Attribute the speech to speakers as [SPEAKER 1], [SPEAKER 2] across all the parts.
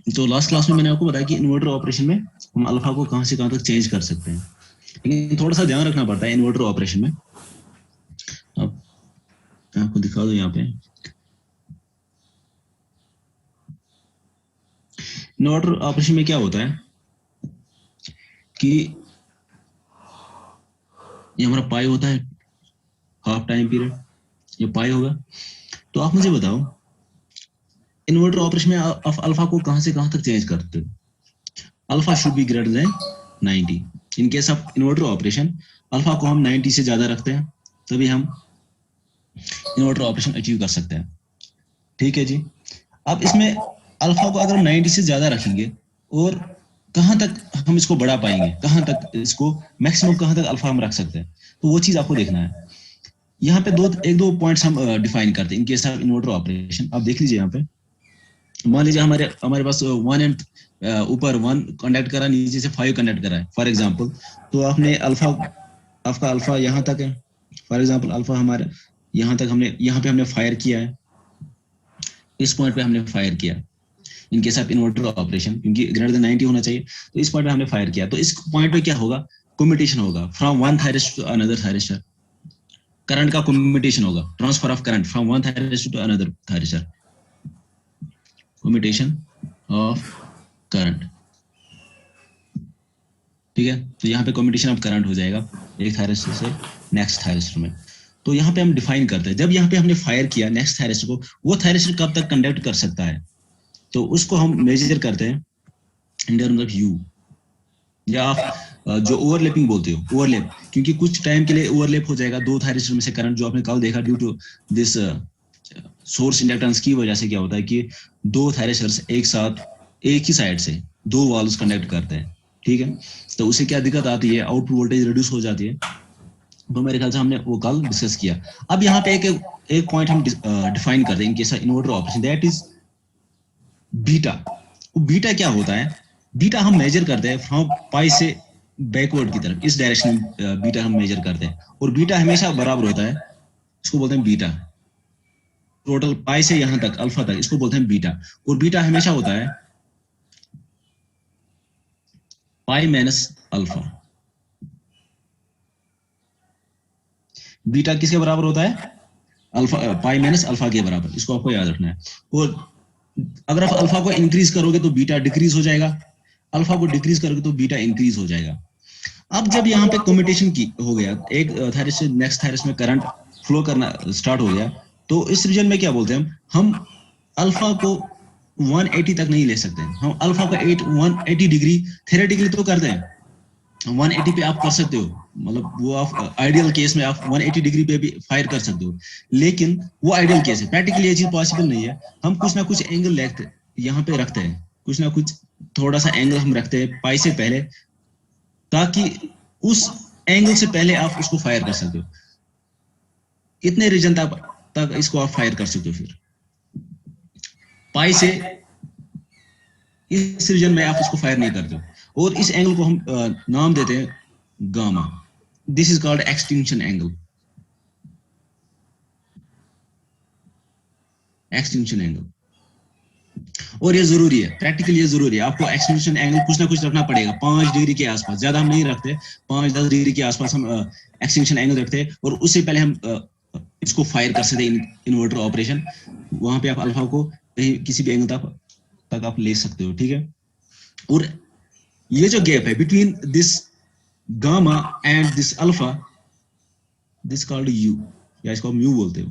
[SPEAKER 1] तो last class में मैंने आपको बताया कि इन्वर्टर ऑपरेशन में हम अल्फा को कहां से कहां तक चेंज कर सकते हैं, लेकिन थोड़ा सा ध्यान रखना पड़ता है इन्वर्टर ऑपरेशन में। अब मैं आपको दिखा दूं यहाँ पे इन्वर्टर ऑपरेशन में क्या होता है कि ये हमारा पाई होता है, हाफ टाइम पीरियड, ये पाई होगा। तो आप मुझे बताओ इन्वर्टर ऑपरेशन में आप अल्फा को कहां से कहां तक चेंज करते हो? Alpha should be greater than 90। In case of inverter operation alpha को हम 90 से ज्यादा रखते हैं, तभी हम इन्वर्टर ऑपरेशन अचीव कर सकते हैं। ठीक है जी। अब इसमें अल्फा को अगर हम 90 से ज्यादा रखेंगे और कहां तक हम इसको बढ़ा पाएंगे, कहां तक इसको मैक्सिमम कहां तक अल्फा हम रख सकते हैं, तो वो चीज आपको देखना है। यहाँ पे एक दो पॉइंट्स हम डिफाइन करते हैं in case of inverter operation. आप देख लीजिए यहाँ पे, मान लीजिए हमारे हमारे पास 1 एंड ऊपर 1 कंडक्ट करा, नीचे से 5 कंडक्ट करा है फॉर एग्जांपल। तो आपने अल्फा, आपका अल्फा यहाँ तक है फॉर एग्जांपल, अल्फा हमारे यहाँ तक, हमने यहाँ पे हमने फायर किया है, इस पॉइंट पे हमने फायर किया in case of inverter operation, क्योंकि ग्रेटर देन 90 होना चाहिए। तो इस पॉइंट पे हमने फायर किया, तो इस पॉइंट पे क्या होगा, कम्यूटेशन होगा from one thyristor to another thyristor. Current का कम्यूटेशन होगा, transfer of current from one thyristor to another thyristor, commutation of current. ठीक है, तो यहाँ पे कम्यूटेशन ऑफ करंट हो जाएगा एक थायरिस्टर से नेक्स्ट थायरिस्टर में। तो यहाँ पे हम डिफाइन करते हैं, जब यहाँ पे हमने फायर किया नेक्स्ट थायरिस्टर को, वो थायरिस्टर कब तक कंडक्ट कर सकता है, तो उसको हम मेजर करते हैं इन टर्म्स ऑफ यू, या आप जो ओवरलैपिंग बोलते हो, ओवरलैप, क्योंकि कुछ टाइम के लिए ओवरलैप हो जाएगा दो थायरिस्टर में से करंट, जो आपने कल देखा due to this source inductance की वजह से क्या होता है कि दो थायरिस्टर्स एक साथ एक ही साइड से दो वॉल्व्स कनेक्ट करते हैं। ठीक है, तो उसे क्या दिक्कत आती है, आउटपुट वोल्टेज रिड्यूस हो जाती है। तो मेरे ख्याल से हमने वो कल डिस्कस किया। अब यहाँ पे एक पॉइंट हम डिफाइन करते हैं in case inverter operation, that is beta. Beta क्या होता है, बीटा हम मेजर करते हैं फ्रॉम पाई से बैकवर्ड की तरफ, इस डायरेक्शन में बीटा हम मेजर करते हैं, और बीटा हमेशा बराबर होता है, इसको बोलते हैं बीटा। टोटल पाई से यहां तक अल्फा तक, इसको बोलते हैं बीटा, और बीटा हमेशा होता है पाई माइनस अल्फा। बीटा किसके बराबर होता है, अल्फा, पाई माइनस अल्फा के बराबर, इसको आपको याद रखना है। और अगर आप अल्फा को इंक्रीज करोगे तो बीटा डिक्रीज हो जाएगा, अल्फा को डिक्रीज करोगे तो बीटा इंक्रीज हो जाएगा। अब जब यहाँ पे कम्यूटेशन की हो गया, एक थायरस से नेक्स्ट थायरस में करंट फ्लो करना स्टार्ट हो गया, तो इस रीजन में क्या बोलते हैं हम अल्फा को 180 तक नहीं ले सकते, हम अल्फा को 180 डिग्री थ्योरेटिकली तो करते हैं, 180 पे आप कर सकते हो, मतलब वो आप आइडियल केस में आप 180 डिग्री पे भी फायर कर सकते हो, लेकिन वो आइडियल केस है, प्रैक्टिकली ये चीज पॉसिबल नहीं है। हम कुछ ना कुछ एंगल लेते यहाँ पे रखते हैं, कुछ ना कुछ थोड़ा सा एंगल हम रखते हैं पाई से पहले, ताकि उस एंगल से पहले आप उसको फायर कर सकते हो, इतने रीजन तक इसको आप फायर कर सकते हो। फिर पाई से इस रीजन में आप इसको फायर नहीं करते हो, और इस एंगल को हम नाम देते हैं gamma. This is called extinction angle, extinction angle. और ये जरूरी है, प्रैक्टिकली ये जरूरी है, आपको एक्सटिंक्शन एंगल कुछ ना कुछ रखना पड़ेगा 5 डिग्री के आसपास, ज्यादा हम नहीं रखते, 5-10 डिग्री के आसपास हम एक्सटिंक्शन एंगल रखते हैं, और उससे पहले हम इसको फायर कर सकते हैं इन्वर्टर ऑपरेशन। वहां पे आप अल्फा को किसी भी एंगल तक आप ले सकते हो। ठीक है, और ये जो गैप है between this gamma and this alpha, this called you, या इसको म्यू बोलते हो।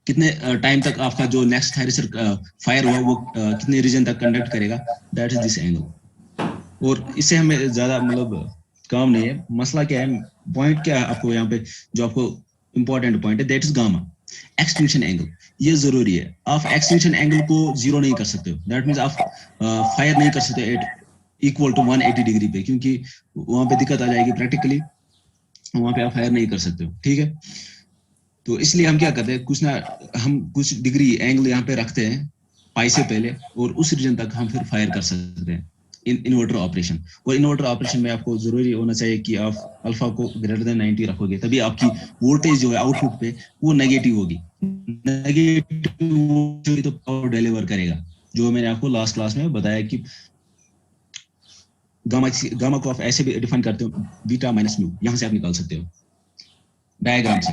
[SPEAKER 1] कितने टाइम तक आपका जो नेक्स्ट थायरिस्टर फायर हुआ वो कितने रीजन तक कंडक्ट करेगा, दैट इज दिस एंगल। और इससे हमें ज्यादा मतलब काम नहीं है, मसला क्या है, पॉइंट क्या है आपको यहाँ पे, जो आपको इंपॉर्टेंट पॉइंट है, that is gamma extinction angle. ये जरूरी है, आप एक्सटिंक्शन एंगल को जीरो नहीं कर सकते हो, दैट मीन्स आप फायर नहीं कर सकते एट इक्वल टू 180 डिग्री पे, क्योंकि वहां पे दिक्कत आ जाएगी, प्रैक्टिकली वहां पे आप फायर नहीं कर सकते हो। ठीक है, तो इसलिए हम क्या करते हैं, कुछ ना हम कुछ डिग्री एंगल यहाँ पे रखते हैं पाई से पहले, और उस रीजन तक हम फिर फायर कर सकते हैं इन्वर्टर ऑपरेशन। और इन्वर्टर ऑपरेशन में आपको जरूरी होना चाहिए कि आप अल्फा को ग्रेटर देन 90 रखोगे, तभी आपकी वोल्टेज जो है आउटपुट पे वो नेगेटिव होगी, नेगेटिव तो पावर डिलीवर करेगा। जो मैंने आपको लास्ट क्लास में बताया कि गामा को आप ऐसे भी डिफाइन करते हो, बीटा माइनस म्यू, यहाँ से आप निकाल सकते हो डायग्राम से।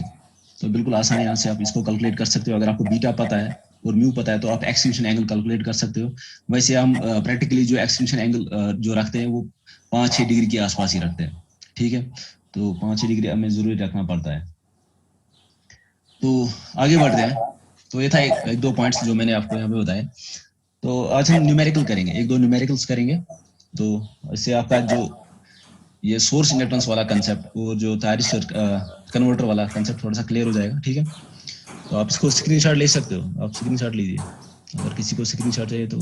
[SPEAKER 1] तो बिल्कुल आसानी से आप इसको कैलकुलेट कर सकते हो। अगर आपको बीटा पता है और म्यू पता है तो आप एक्सटेंशन एंगल कैलकुलेट कर सकते हो। वैसे हम प्रैक्टिकली जो एक्सटेंशन एंगल जो रखते हैं वो 5-6 डिग्री के आसपास ही रखते हैं, ठीक है। तो 5-6 डिग्री हमें जरूरी रखना पड़ता है। तो आगे बढ़ते हैं। तो ये था एक दो पॉइंट्स जो मैंने आपको यहाँ पे बताए। तो आज हम न्यूमेरिकल करेंगे, एक दो न्यूमेरिकल्स करेंगे। तो इससे आपका जो ये सोर्स इंडक्टेंस वाला कंसेप्ट और जो थायरिस्टर कन्वर्टर वाला कंसेप्ट थोड़ा सा क्लियर हो जाएगा, ठीक है। तो आप इसको स्क्रीनशॉट ले सकते हो, आप स्क्रीनशॉट लीजिए अगर किसी को स्क्रीनशॉट चाहिए तो।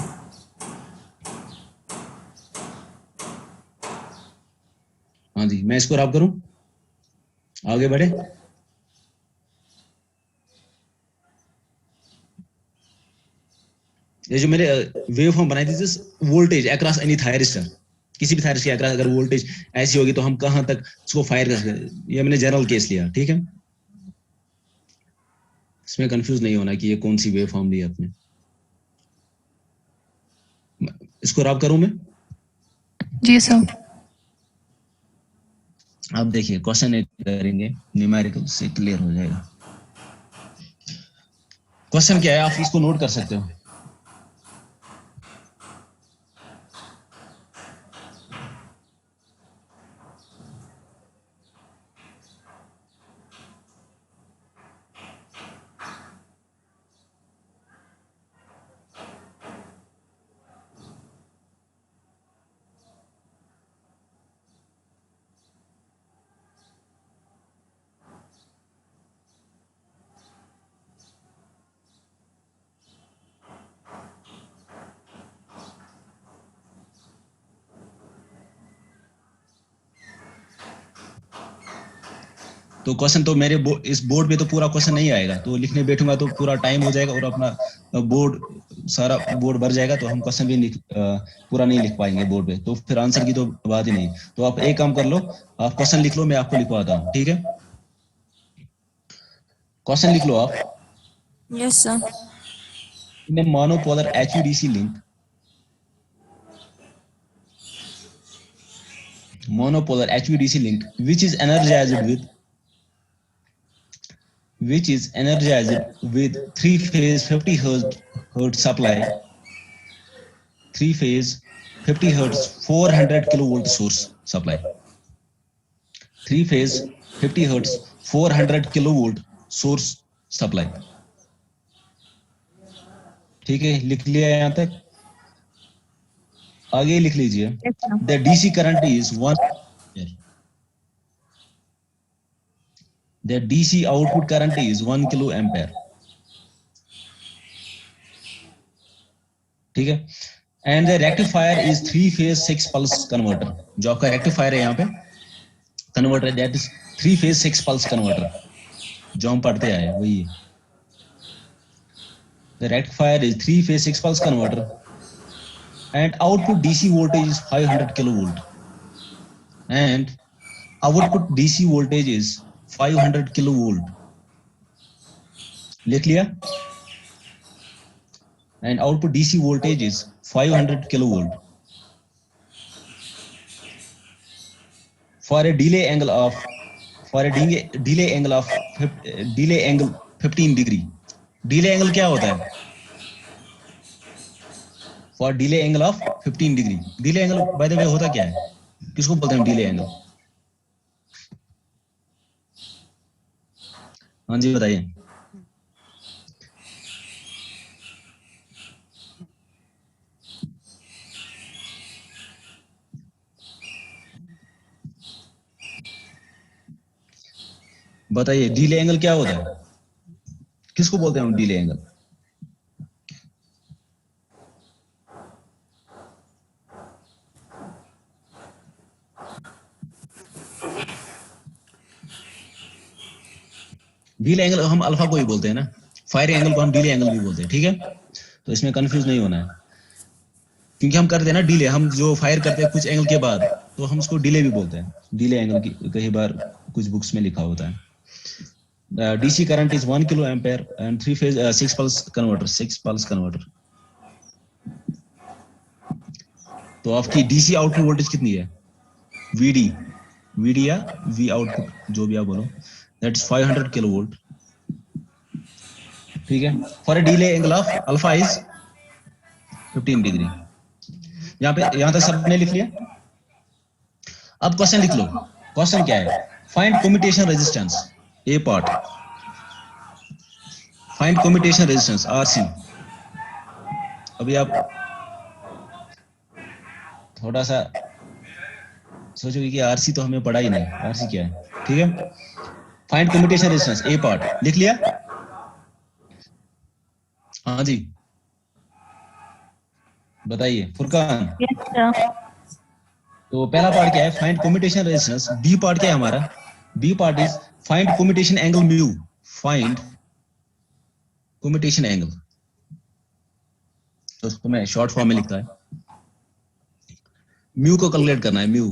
[SPEAKER 1] हाँ जी, मैं इसको रब करूं, आगे बढ़े। ये जो मैंने वेव फॉर्म बनाई थी, वोल्टेज अक्रॉस एनी थायरिस्टर, किसी भी थायरिस्टर के अक्रॉस अगर वोल्टेज ऐसी होगी तो हम कहां तक इसको फायर कर सकते। ये मैंने जनरल केस लिया, ठीक है। इसमें कंफ्यूज नहीं होना कि ये कौन सी वेव फॉर्म ली आपने। इसको रब करूं मैं?
[SPEAKER 2] जी सर।
[SPEAKER 1] आप देखिए क्वेश्चन करेंगे, न्यूमेरिकल से क्लियर हो जाएगा। क्वेश्चन क्या है आप इसको नोट कर सकते हो। तो क्वेश्चन तो मेरे इस बोर्ड पे तो पूरा क्वेश्चन नहीं आएगा, तो लिखने बैठूंगा तो पूरा टाइम हो जाएगा और अपना बोर्ड सारा बोर्ड भर जाएगा, तो हम क्वेश्चन भी पूरा नहीं लिख पाएंगे बोर्ड पे, तो फिर आंसर की तो बात ही नहीं। तो आप एक काम कर लो, आप क्वेश्चन लिख लो, मैं आपको लिखवाता हूँ, ठीक है। क्वेश्चन लिख लो आप।
[SPEAKER 2] Yes sir.
[SPEAKER 1] In a monopolar HVDC link, monopolar HVDC link which is energized with three phase 50 hertz supply, three phase 50 hertz 400 kilovolt source supply, three phase 50 hertz 400 kilovolt source supply, ठीक है। लिख लिया यहाँ तक, आगे लिख लीजिए। The DC current is 1, the DC output current is 1 kilo ampere, ठीक है। And the rectifier is 3 phase 6 pulse converter, जो आपका रेक्टिफायर है यहाँ पे converter, that is 3 phase 6 pulse converter, जो हम पढ़ते आए वही है। The rectifier is 3 phase 6 pulse converter and output DC voltage is 500 kilovolt, and output DC voltage is 500 kilovolt, लिख लिया। and output DC voltage is 500 kilovolt for a delay angle of 15 degree। delay angle क्या होता है? for delay angle of 15 degree। delay angle by the way होता क्या है, किसको बोलते हैं delay angle? हाँ जी बताइए। बताइए डिले एंगल क्या होता है, किसको बोलते हैं हम डिले एंगल? डिले एंगल हम अल्फा को ही बोलते हैं ना, फायरिंग एंगल को हम डिले एंगल भी बोलते हैं, ठीक है। तो इसमें कंफ्यूज नहीं होना है, क्योंकि हम करते हैं ना डिले, हम जो फायर करते हैं कुछ एंगल के बाद तो हम उसको डिले भी बोलते हैं। डिले एंगल की कई बार कुछ बुक्स में लिखा होता है। DC current is 1 kilo ampere and 3 phase 6 pulse converter, 6 pulse converter। तो आपकी डीसी आउटपुट वोल्टेज कितनी है, वीडी, वीडी या वी आउटपुट जो भी आप बोलो, दैट इज 500 किलो वोल्ट, ठीक है। For a delay angle of alpha is 15 degree. यहां तक सबने लिख लिया। अब क्वेश्चन लिख लो। क्वेश्चन क्या है, find commutation resistance, A part, find commutation resistance RC. अभी आप थोड़ा सा सोचोगे कि आरसी तो हमें पढ़ा ही नहीं, आरसी क्या है, ठीक है। Find commutation resistance A part लिख लिया, हाँ जी बताइए फुरकान।
[SPEAKER 2] Yes, sir.
[SPEAKER 1] तो पहला पार्ट क्या है, find commutation resistance. B part क्या है हमारा, B part is find commutation angle mu, find commutation angle, तो उसको मैं शॉर्ट फॉर्म में लिखता है, म्यू को कैलकुलेट करना है, म्यू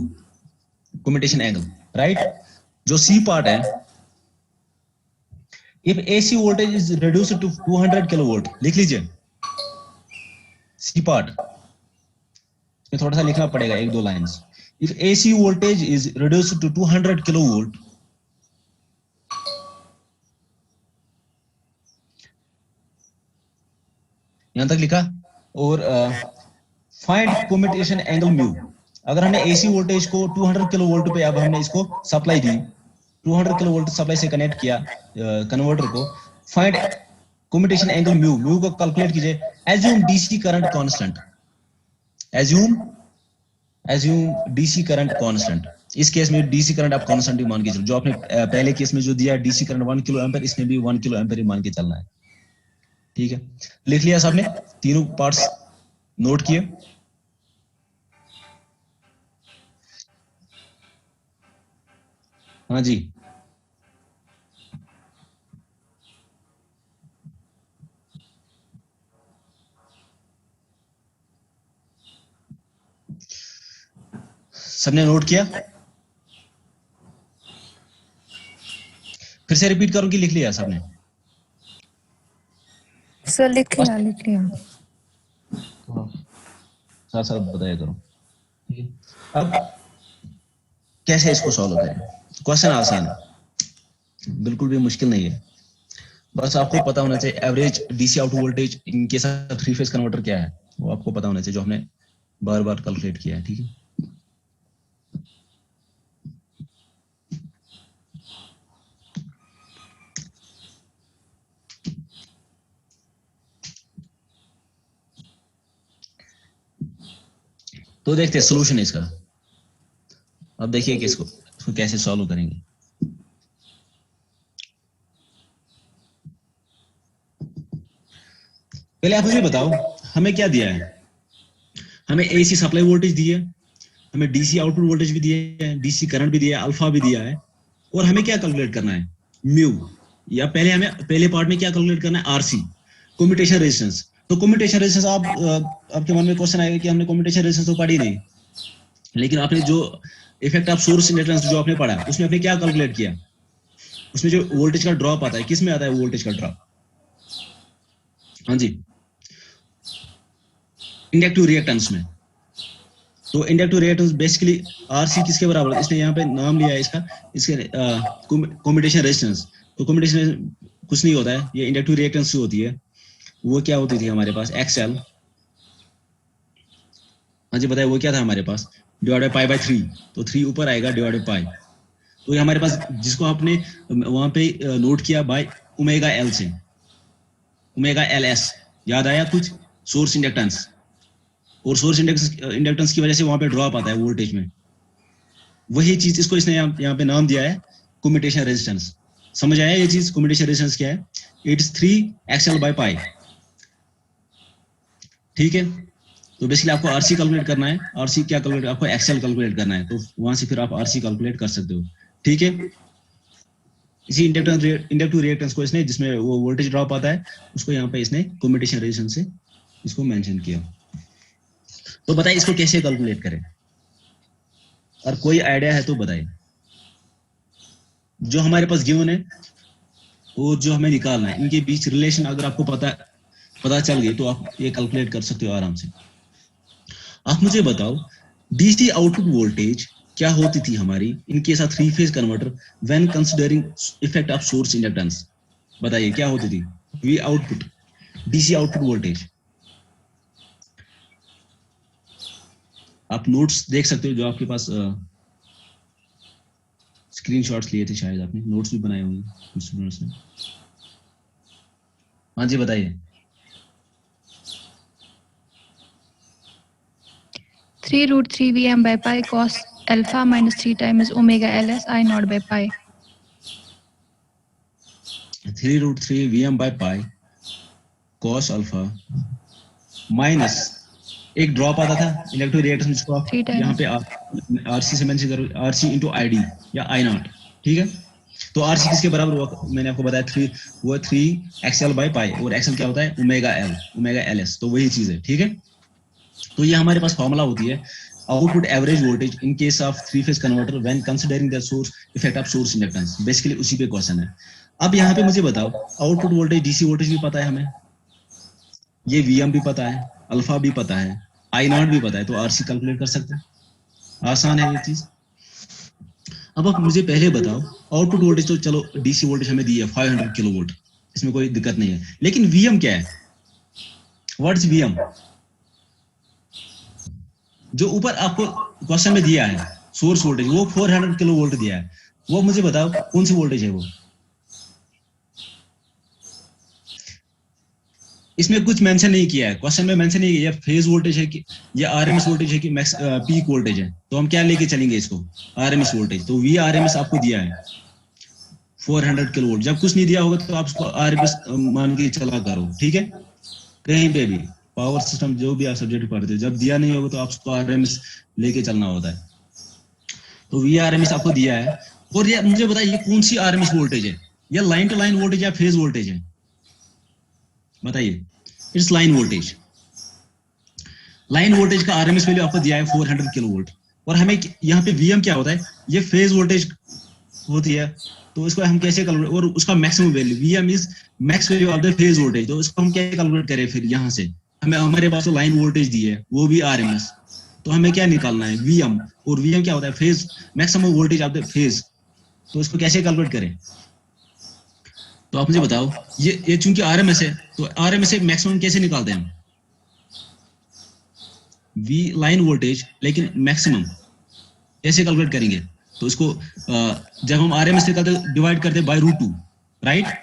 [SPEAKER 1] कम्यूटेशन एंगल, राइट। जो सी पार्ट है, if AC voltage is reduced to 200 kilo volt, लिख लीजिए सी पार्ट, इसमें थोड़ा सा लिखना पड़ेगा, एक दो lines. If AC voltage is reduced to 200 kilo volt, यहां तक लिखा। और फाइंड कम्यूटेशन एंगल म्यू, अगर हमने एसी वोल्टेज को 200 किलो वोल्ट पे, अब हमने इसको सप्लाई दी, 200 किलो वोल्ट सप्लाई से कनेक्ट किया कन्वर्टर को, find commutation angle mu, mu को कैलकुलेट कीजिए। Assume DC current constant, assume DC current constant. इस केस में डीसी करंट आप कांस्टेंट ही मान के चलो, जो आपने पहले केस में जो दिया डीसी करंट 1 किलो एम्पीयर, इसमें भी 1 किलो एम्पीयर ही मान के चलना है, ठीक है। लिख लिया सबने, तीनों पार्ट्स नोट किए। हाँ जी सबने नोट किया, फिर से रिपीट करूं कि लिख लिया सबने?
[SPEAKER 2] सर लिख लिया।
[SPEAKER 1] साथ साथ बताया करो। अब कैसे इसको सॉल्व करें? क्वेश्चन आसान है, बिल्कुल भी मुश्किल नहीं है, बस आपको पता होना चाहिए एवरेज डीसी आउट वोल्टेज इनके साथ थ्री फेज कन्वर्टर क्या है, वो आपको पता होना चाहिए, जो हमने बार बार कैलकुलेट किया है, ठीक है। तो देखते हैं सोल्यूशन इसका। अब देखिए कि इसको कैसे सॉल्व करेंगे। पहले आप मुझे बताओ हमें क्या दिया है, हमें एसी सप्लाई वोल्टेज दी है, हमें डीसी आउटपुट वोल्टेज भी दिया है, डीसी करंट भी दिया है, अल्फा भी दिया है, और हमें क्या कैलकुलेट करना है, म्यू, या पहले हमें पहले पार्ट में क्या कैलकुलेट करना है, आरसी कम्यूटेशन रेजिस्टेंस। तो कम्यूटेशन रेजिस्टेंस आपके मन में क्वेश्चन आएगा कि हमने कम्यूटेशन रेजिस्टेंस तो पढ़ी नहीं, लेकिन आपने जो इफेक्ट ऑफ सोर्स इंडक्टेंस जो आपने पढ़ा उसमें आपने क्या कैलकुलेट किया, उसमें जो वोल्टेज का ड्रॉप आता है, किस में आता है वोल्टेज का ड्रॉप? हाँ जी, इंडक्टिव रिएक्टेंस में। तो इंडक्टिव रिएक्टेंस बेसिकली आरसी किसके बराबर है, इसने यहाँ पे नाम लिया है इसका, इसके कम्यूटेशन रेजिस्टेंस। तो कम्यूटेशन कुछ नहीं होता है, ये इंडक्टिव रिएक्टेंस जो होती है वो क्या होती थी हमारे पास, एक्सएल। हाँ जी बताइए वो क्या था हमारे पास, डिवाइडेड पाई बाय 3, तो 3 ऊपर आएगा डिवाइडेड पाई। तो ये हमारे पास जिसको आपने वहां पे नोट किया बाय ओमेगा एल से, ओमेगा एल एस, याद आया कुछ, सोर्स इंडक्टेंस, और सोर्स इंडक्टेंस की वजह से वहां पे ड्रॉप आता है वोल्टेज में, वही चीज इसको इसने यहाँ पे नाम दिया है कम्यूटेशन रेजिस्टेंस। समझ आया ये चीज, कम्यूटेशन रेजिस्टेंस क्या है, it is 3 XL by pi, ठीक है। तो बेसिकली आपको आरसी कैलकुलेट करना है, आरसी क्या कैलकुलेट, आपको एक्सएल कैलकुलेट करना है, तो वहां से फिर आप आरसी कैलकुलेट कर सकते हो, ठीक है। इसी इंडक्टिव रिएक्टेंस को इसने, जिसमें वो वोल्टेज ड्रॉप आता है, उसको यहाँ पे इसने कम्यूटेशन रेजिस्टेंस से इसको मेंशन किया। तो बताइए इसको कैसे कैलकुलेट करें, और कोई आइडिया है तो बताइए। जो हमारे पास गिवन है और जो हमें निकालना है, इनके बीच रिलेशन अगर आपको पता चल गई तो आप ये कैलकुलेट कर सकते हो आराम से। आप मुझे बताओ डीसी आउटपुट वोल्टेज क्या होती थी हमारी in case of three phase converter when considering effect of source inductance. बताइए क्या होती थी we output DC output voltage. आप नोट्स देख सकते हो जो आपके पास स्क्रीनशॉट्स लिए थे, शायद आपने नोट्स भी बनाए होंगे कुछ स्टूडेंट्स ने। हाँ जी बताइए।
[SPEAKER 2] 3 root 3 Vm by pi cos alpha minus 3 times omega ls I naught by pi.
[SPEAKER 1] 3√3 Vm by pi cos alpha minus एक ड्रॉप आता था इलेक्ट्रो रिएक्टेंस जिसको आप
[SPEAKER 2] 3
[SPEAKER 1] यहाँ
[SPEAKER 2] times.
[SPEAKER 1] पे आरसी से मेंशन करो, आरसी इंटू आईडी या आई नॉट, ठीक है। तो आरसी किसके बराबर हुआ मैंने आपको बताया वो 3 XL बाई पाई, और एक्सएल क्या होता है ओमेगा एल एस, तो वही चीज है, ठीक है। तो ये हमारे पास फॉर्मूला होती है output average voltage in case of three phase converter when considering the source effect of source inductance. Basically उसी पे क्वेश्चन है। अब यहाँ पे मुझे बताओ आउटपुट वोल्टेज डीसी वोल्टेज भी पता है हमें, ये वीएम भी पता है, अल्फा भी पता है, आई नॉट भी पता है, तो आरसी कैलकुलेट कर सकते हैं। आसान है ये चीज। अब आप मुझे पहले बताओ आउटपुट वोल्टेज तो चलो डीसी वोल्टेज हमें दी है 500 किलो वोल्ट, इसमें कोई दिक्कत नहीं है, लेकिन वीएम क्या है, व्हाट इज वीएम। जो ऊपर आपको क्वेश्चन में दिया है सोर्स वोल्टेज वो 400 किलो वोल्ट दिया है, वो मुझे बताओ कौन सी वोल्टेज है वो। इसमें कुछ मेंशन नहीं किया है, क्वेश्चन में मेंशन नहीं किया फेज वोल्टेज है कि या आरएमएस वोल्टेज है कि मैक्स पीक वोल्टेज है, तो हम क्या लेके चलेंगे इसको आरएमएस वोल्टेज। तो वी आरएमएस आपको दिया है 400 किलो वोल्ट, जब कुछ नहीं दिया होगा तो आप उसको आरएमएस मान के चला करो, ठीक है। कहीं पे भी पावर सिस्टम जो भी आप सब्जेक्ट पढ़ते हो जब दिया नहीं होगा तो आप उसको आरएमएस लेके चलना होता है। तो वी आरएमएस आपको दिया है, और ये मुझे बताइए ये कौन सी आरएमएस वोल्टेज है, या लाइन टू लाइन वोल्टेज या फेज वोल्टेज है, बताइए। It's line voltage. Line voltage का आरएमएस वैल्यू आपको दिया है 400 किलो वोल्ट, और हमें यहाँ पे वीएम क्या होता है, ये फेज वोल्टेज होती है, तो इसको हम कैसे कैलकुलेट, और उसका maximum value VM is max value of the phase voltage, तो इसको हम क्या कैलकुलेट करें फिर यहाँ से। हमें हमारे पास तो लाइन वोल्टेज दी है वो भी आरएमएस, तो हमें क्या निकालना है वीएम, और वीएम क्या होता है phase maximum voltage of the phase, तो इसको कैसे कैलकुलेट करें। तो आप मुझे बताओ ये चूंकि आरएमएस है तो आरएमएस से मैक्सिमम कैसे निकालते हैं हम, वी लाइन वोल्टेज लेकिन मैक्सिमम कैसे कैलकुलेट करेंगे। तो इसको जब हम आरएमएस निकालते डिवाइड करते बाय √2, राइट।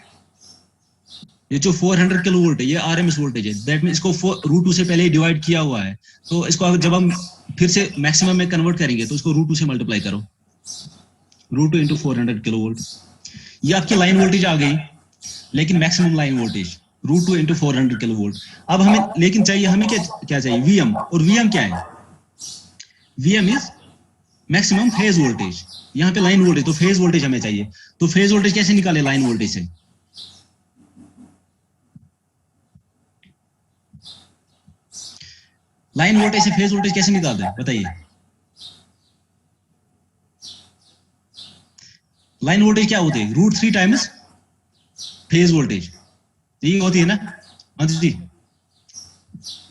[SPEAKER 1] ये जो 400 किलो वोल्ट है ये आरएमएस वोल्टेज है, दैट मीन इसको √2 से पहले ही डिवाइड किया हुआ है, तो इसको जब हम फिर से मैक्सिमम में कन्वर्ट करेंगे तो इसको √2 से मल्टीप्लाई करो, √2 इंटू 400 किलो वोल्ट। ये आपकी लाइन वोल्टेज आ गई, लेकिन maximum line voltage √2 into 400 kilo volt. अब हमें लेकिन चाहिए हमें क्या चाहिए वीएम, और वीएम क्या है, VM is maximum phase voltage, यहाँ पे लाइन वोल्टेज, तो फेज वोल्टेज हमें चाहिए, तो फेज वोल्टेज कैसे निकाले लाइन वोल्टेज से। लाइन वोल्टेज से फेज वोल्टेज कैसे निकालते हैं बताइए। लाइन वोल्टेज क्या होते हैं √3 टाइम्स फेज वोल्टेज, यही होती है ना। हाँ जी,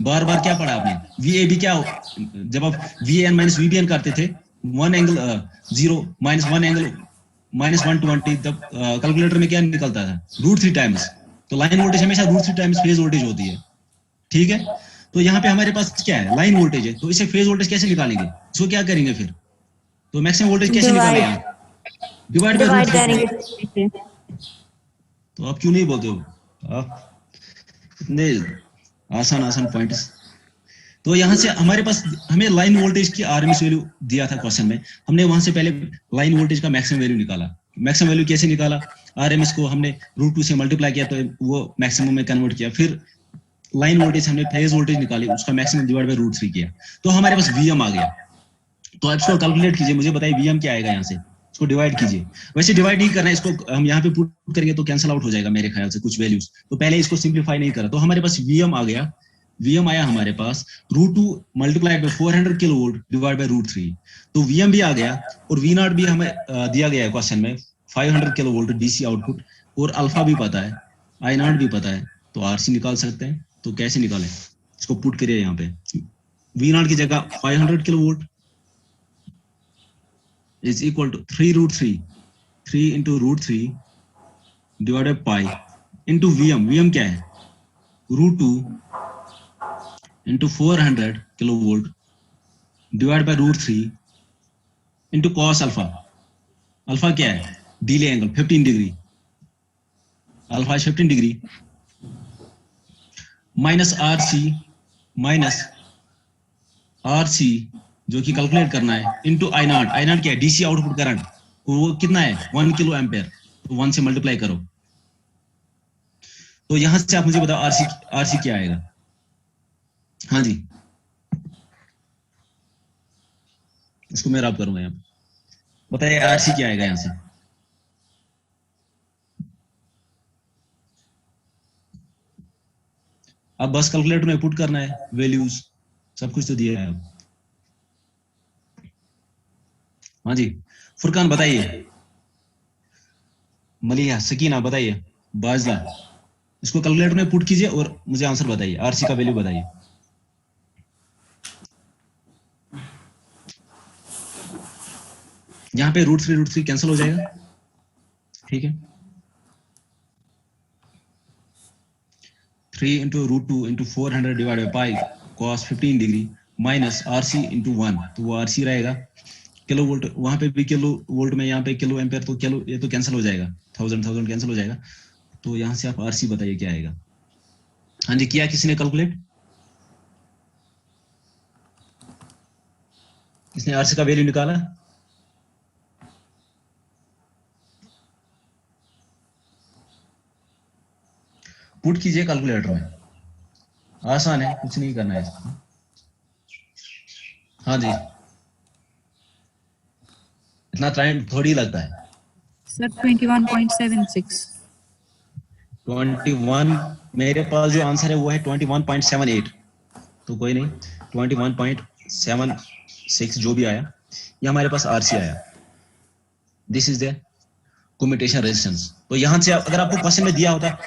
[SPEAKER 1] बार बार क्या पढ़ा आपने, वीएबी क्या जब आप वीएन माइनस वीबीएन करते थे 1 एंगल 0 माइनस 1 एंगल माइनस 120, तब कैलकुलेटर में क्या निकलता था √3 टाइम्स, तो लाइन वोल्टेज हमेशा √3 टाइम्स फेज वोल्टेज होती है, ठीक है। तो यहाँ पे हमारे पास क्या है लाइन वोल्टेज है, तो इसे फेज वोल्टेज कैसे निकालेंगे, इसको क्या करेंगे फिर, तो मैक्सिमम वोल्टेज कैसे निकालेंगे, डिवाइड बाय √3। तो आप क्यों नहीं बोलते हो आप, इतने आसान पॉइंट्स। तो यहाँ से हमारे पास हमें लाइन वोल्टेज की आरएमएस वैल्यू दिया था क्वेश्चन में, हमने वहां से पहले लाइन वोल्टेज का मैक्सिमम वैल्यू निकाला। मैक्सिमम वैल्यू कैसे निकाला, आरएमएस को हमने √2 से मल्टीप्लाई किया तो वो मैक्सिमम में कन्वर्ट किया, फिर लाइन वोल्टेज हमने फेज वोल्टेज निकाली उसका मैक्सिमम डिवाइड बाय √3 किया, तो हमारे पास वीएम आ गया। तो आप इसको कैलकुलेट कीजिए, मुझे बताइए वीएम क्या आएगा यहाँ से, इसको डिवाइड कीजिए। वैसे डिवाइड नहीं करना है, इसको हम यहाँ पे पुट करेंगे तो कैंसिल आउट हो जाएगा मेरे ख्याल से कुछ वैल्यूज, तो पहले इसको सिंप्लीफाई नहीं करा, तो हमारे पास वीएम आ गया। वीएम आया हमारे पास √2 multiplied by 400 kilo volt divide by √3, तो वीएम भी आ गया, और वी नॉट भी हमें दिया गया है क्वेश्चन में 500 किलो वोल्ट डीसी आउटपुट, और अल्फा भी पता है, आई नॉट भी पता है, तो आरसी निकाल सकते हैं। तो कैसे निकालें, इसको पुट करिए यहाँ पे, V naught की जगह 500 kilovolt is equal to 3 root 3 3 into root 3 divided by pi into Vm क्या है root 2 into 400 kilovolt divided by root 3 into cos alpha. Alpha क्या है delay angle 15 degree, alpha 15 degree minus R C जो कि calculate करना है into I not क्या है डीसी आउटपुट करंट, वो कितना है 1 किलो एम्पेयर, तो 1 से मल्टीप्लाई करो। तो यहां से आप मुझे बताओ आरसी क्या आएगा। हाँ जी, इसको मैं रब करूंगा यहाँ पे, बताइए आरसी क्या आएगा यहाँ से। अब बस कैलकुलेटर में पुट करना है वैल्यूज, सब कुछ तो दिया है। हाँ जी, फुरकान बताइए, मलिया सकीना बताइए, बाजला, इसको कैलकुलेटर में पुट कीजिए और मुझे आंसर बताइए, आरसी का वैल्यू बताइए। यहाँ पे रूट थ्री कैंसिल हो जाएगा, ठीक है। 3 into root 2 into 400 divided by cos 15 degree minus RC into 1, तो वो आरसी रहेगा किलो वोल्ट, वहां पे भी किलो वोल्ट में, यहाँ पे किलो एम्पेयर, तो किलो ये तो कैंसिल हो जाएगा, थाउजेंड कैंसिल हो जाएगा। तो यहाँ से आप आरसी बताइए क्या आएगा। हाँ जी, किया किसी ने कैलकुलेट, किसने आरसी का वैल्यू निकाला। पुट कीजिए कैलकुलेटर में, आसान है, कुछ नहीं करना है इसको। हाँ जी, इतना टाइम थोड़ी लगता है।
[SPEAKER 3] सर 21.76।
[SPEAKER 1] 21, मेरे पास जो आंसर है वो है 21.78, तो कोई नहीं, 21.76 जो भी आया, ये हमारे पास आरसी आया। This is the commutation resistance. तो यहाँ से अगर आपको क्वेश्चन में दिया होता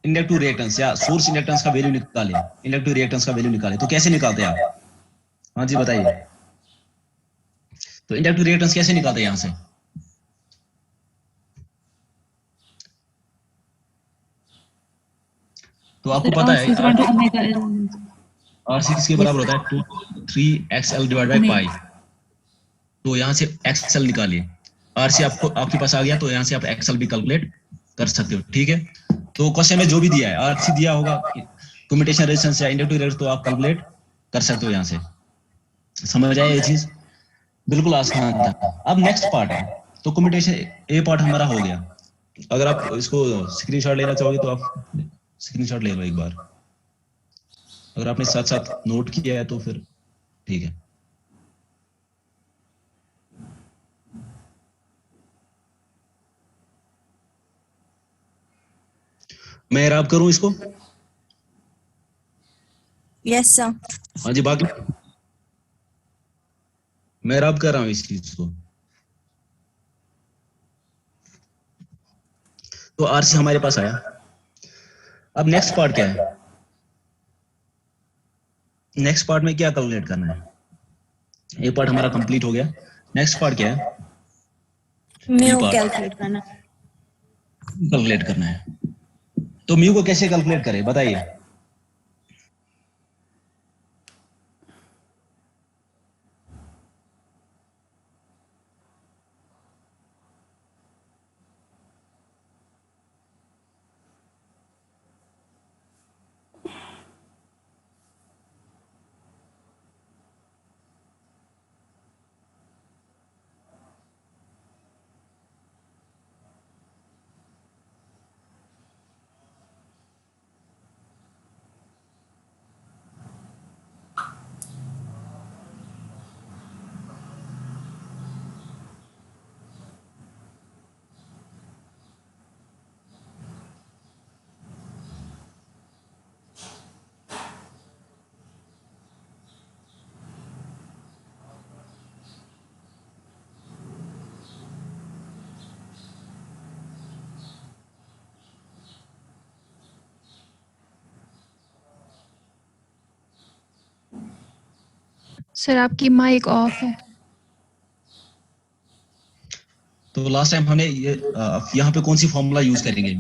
[SPEAKER 1] इंडक्टिव रिएक्टेंस या सोर्स इंडक्टेंस का वैल्यू निकाले, इंडक्टिव रिएक्टेंस का वैल्यू निकाले, तो कैसे निकालते हैं आप। हाँ जी बताइए, तो इंडक्टिव रिएक्टेंस कैसे निकालते हैं यहाँ से। तो आपको पता है आरसी किसके बराबर होता है, 3XL डिवाइड बाई पाई। तो यहाँ से एक्सएल निकालिए, आरसी आपको आपके पास आ गया, तो यहाँ से आप एक्सएल भी कैलकुलेट कर सकते हो, ठीक है। तो क्वेश्चन में जो भी दिया है, आरसी दिया होगा, कम्यूटेशन रेजिस्टेंस या इंडक्टिव रेजिस्टेंस, तो आप कैलकुलेट कर सकते हो यहाँ से। समझ आया ये चीज, बिल्कुल आसान था। अब नेक्स्ट पार्ट है, तो कम्यूटेशन ए पार्ट हमारा हो गया। अगर आप इसको स्क्रीनशॉट लेना चाहोगे तो आप स्क्रीनशॉट ले लो एक बार, अगर आपने साथ साथ नोट किया है तो फिर ठीक है। मैं रब करूं इसको।
[SPEAKER 4] Yes sir.
[SPEAKER 1] हाँ जी, बाकी मैं रब कर रहा हूं इस चीज को। तो आरसी हमारे पास आया। अब नेक्स्ट पार्ट क्या है, नेक्स्ट पार्ट में क्या कैलकुलेट करना है। ये पार्ट हमारा कंप्लीट हो गया, नेक्स्ट पार्ट क्या है,
[SPEAKER 4] म्यू कैलकुलेट करना,
[SPEAKER 1] कैलकुलेट करना है। तो म्यू को कैसे कैलकुलेट करें बताइए।
[SPEAKER 2] सर आपकी माइक ऑफ है।
[SPEAKER 1] तो लास्ट टाइम हमने ये यहाँ पे कौन सी फॉर्मूला यूज करेंगे?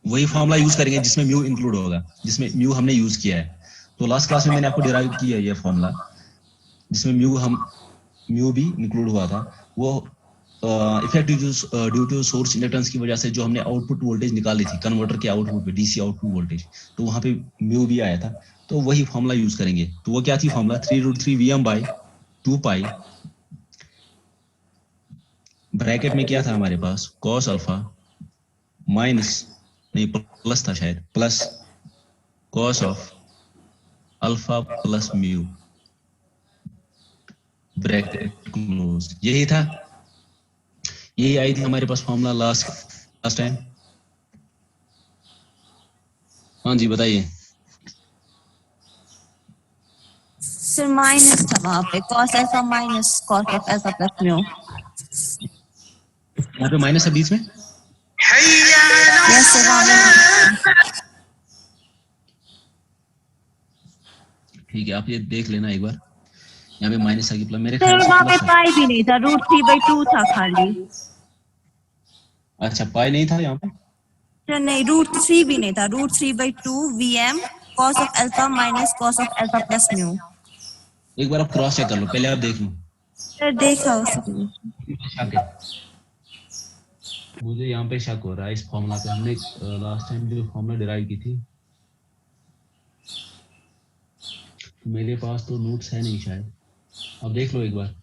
[SPEAKER 1] वही फॉर्मूला यूज करेंगे जिसमें म्यू इंक्लूड होगा, जिसमें म्यू हमने यूज किया है। तो लास्ट क्लास में मैंने आपको डिराइव किया है ये फॉर्मूला, जिसमें म्यू भी इंक्लूड हुआ था। वो effective due to source inductance की वजह से जो हमने आउटपुट वोल्टेज निकाली थी कन्वर्टर के आउटपुट पे, डीसी आउटपुट वोल्टेज, तो वहां पे म्यू भी आया था। तो वही फॉर्मूला यूज करेंगे। तो वो क्या थी फॉर्मूला? 3√3 Vm/2 पाई, ब्रैकेट में क्या था हमारे पास? कॉस अल्फा माइनस, नहीं प्लस था शायद, plus cos of alpha plus mu, bracket close. यही था, यही आई थी हमारे पास फॉर्मूला लास्ट टाइम। हाँ जी बताइए।
[SPEAKER 4] सर माइनस था वहाँ पे, cos alpha minus cos of alpha plus mu.
[SPEAKER 1] यहाँ पे माइनस है बीच में।
[SPEAKER 4] यस सर वहाँ पे।
[SPEAKER 1] ठीक है, आप ये देख लेना एक बार। यहाँ पे माइनस है कि प्लस? मेरे
[SPEAKER 4] सर
[SPEAKER 1] ख्याल से
[SPEAKER 4] वहाँ पे
[SPEAKER 1] प्लस है।
[SPEAKER 4] पाई भी नहीं था, √3/2 था खाली।
[SPEAKER 1] अच्छा, पाई नहीं था यहाँ पे?
[SPEAKER 4] सर नहीं, √3 भी नहीं था, √3/2 Vm cos of alpha minus cos of alpha plus mu.
[SPEAKER 1] एक बार आप क्रॉस चेक कर लो, पहले आप देख लो।
[SPEAKER 4] सर देखा हो सर।
[SPEAKER 1] शक है, मुझे यहाँ पे शक हो रहा है इस फॉर्मूला पे। हमने लास्ट टाइम जो फॉर्मूला डिराइव की थी, मेरे पास तो नोट्स है नहीं शायद, अब देख लो एक बार।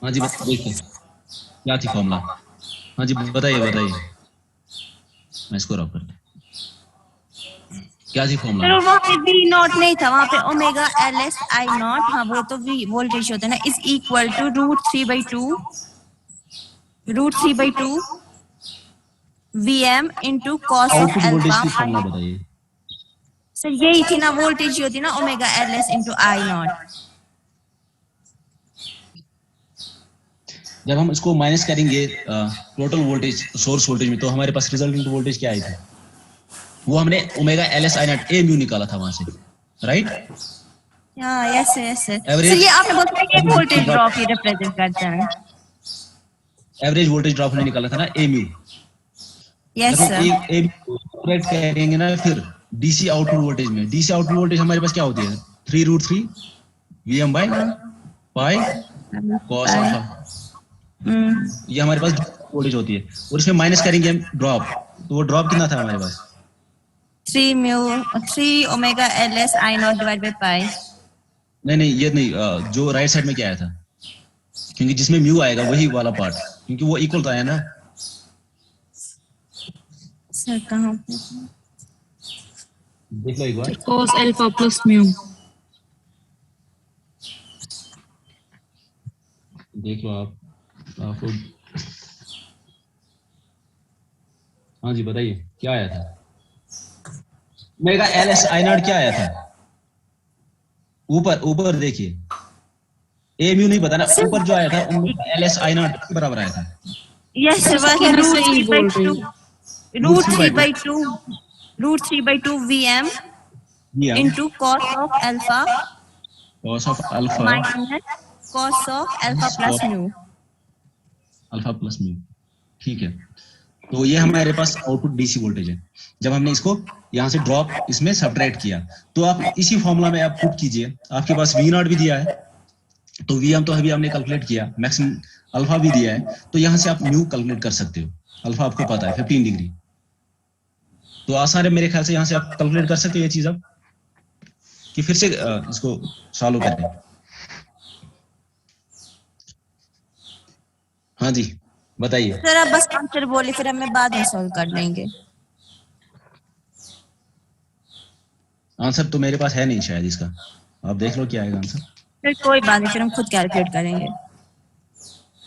[SPEAKER 1] हाँ जी देखिए क्या थी फॉर्मूला। हाँ जी बताइए। मैं इसको रॉक करता, क्या थी फॉर्मूला?
[SPEAKER 4] सर वहाँ पे V नॉट नहीं था, वहाँ पे ओमेगा LS I नॉट, हाँ वो तो V वोल्टेज होता है ना, is equal to √3/2 Vm into cos of
[SPEAKER 1] output voltage
[SPEAKER 4] alpha.
[SPEAKER 1] की फॉर्मूला बताइए।
[SPEAKER 4] सर यही थी ना, वोल्टेज होती ना omega LS into I nought.
[SPEAKER 1] जब हम इसको माइनस करेंगे टोटल वोल्टेज सोर्स वोल्टेज में, तो हमारे पास रिजल्टेंट वोल्टेज क्या आई थी? वो हमने omega LS I not A mu निकाला था वहां से, राइट?
[SPEAKER 4] हाँ यस सर। सर
[SPEAKER 1] एवरेज
[SPEAKER 4] ये आपने बोला था कि वोल्टेज ड्रॉप ही रिप्रेजेंट करता है।
[SPEAKER 1] एवरेज वोल्टेज ड्रॉप हमने निकाला था ना A म्यू।
[SPEAKER 4] यस
[SPEAKER 1] जब हम
[SPEAKER 4] सर।
[SPEAKER 1] A कैलकुलेट करेंगे ना, फिर डीसी आउटपुट वोल्टेज में, डीसी आउटपुट वोल्टेज हमारे पास क्या होती है? 3√3 Vm/पाई कॉस अल्फा। ये हमारे पास वोल्टेज होती है, और इसमें माइनस करेंगे हम ड्रॉप, तो वो ड्रॉप कितना था हमारे पास?
[SPEAKER 4] 3 omega LS I not divide by पाई।
[SPEAKER 1] नहीं ये नहीं, जो राइट साइड में क्या आया था, क्योंकि जिसमें म्यू आएगा वही वाला पार्ट, क्योंकि वो इक्वल था, है ना?
[SPEAKER 4] सर कहाँ पे?
[SPEAKER 1] देख लो एक बार।
[SPEAKER 3] cos alpha plus mu.
[SPEAKER 1] देख लो आपको। हाँ जी बताइए क्या आया था? मेगा LS I नॉट क्या आया था? ऊपर देखिए, A म्यू नहीं पता ना, ऊपर जो आया था LS I नॉट के बराबर आया था।
[SPEAKER 4] यस सर वह
[SPEAKER 3] क्या सही बोल रही
[SPEAKER 4] √3/2 √3/2 Vm into cos of alpha
[SPEAKER 1] cos of alpha
[SPEAKER 4] minus cos of alpha plus mu.
[SPEAKER 1] Alpha plus mu, ठीक है। तो ये हमारे पास आउटपुट डीसी वोल्टेज है। जब हमने इसको यहाँ से ड्रॉप इसमें सब्ट्रैक्ट किया, तो आप इसी फॉर्मूला में आप पुट कीजिए। आपके पास V नॉट भी दिया है, तो Vm तो अभी हमने कैलकुलेट किया, मैक्सिमम अल्फा भी दिया है, तो यहाँ से आप म्यू कैलकुलेट कर सकते हो। अल्फा आपको पता है 15 डिग्री, तो आसान है मेरे ख्याल से। यहाँ से आप कैलकुलेट कर सकते हो ये चीज अब, कि फिर से इसको सॉल्व करें। हाँ जी बताइए।
[SPEAKER 4] सर आप बस आंसर बोले, फिर हमें बाद में सॉल्व कर लेंगे।
[SPEAKER 1] आंसर तो मेरे पास है नहीं शायद इसका, आप देख लो क्या आएगा आंसर।
[SPEAKER 4] फिर कोई बात नहीं, फिर हम खुद कैलकुलेट करेंगे।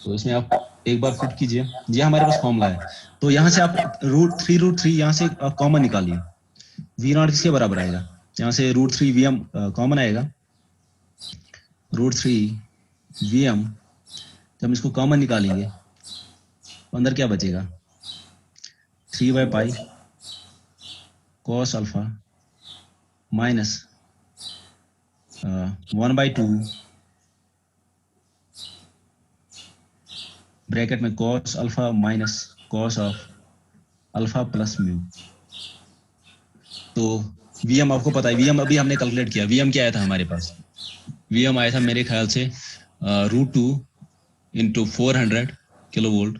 [SPEAKER 1] तो इसमें आप एक बार पुट कीजिए, ये हमारे पास फॉर्मूला है। तो यहाँ से आप √3 यहाँ से आप कॉमन निकालिए। V नॉट किसके बराबर आएगा? यहाँ से √3 Vm कॉमन आएगा, √3 Vm। जब हम इसको कॉमन निकालेंगे तो अंदर क्या बचेगा? 3/पाई कॉस अल्फा माइनस 1/2 ब्रैकेट में cos alpha minus cos of alpha plus mu. तो वीएम आपको पता है, वीएम अभी हमने कैलकुलेट किया, वीएम क्या आया था हमारे पास, वीएम आया था मेरे ख्याल से √2 into 400 kilo volt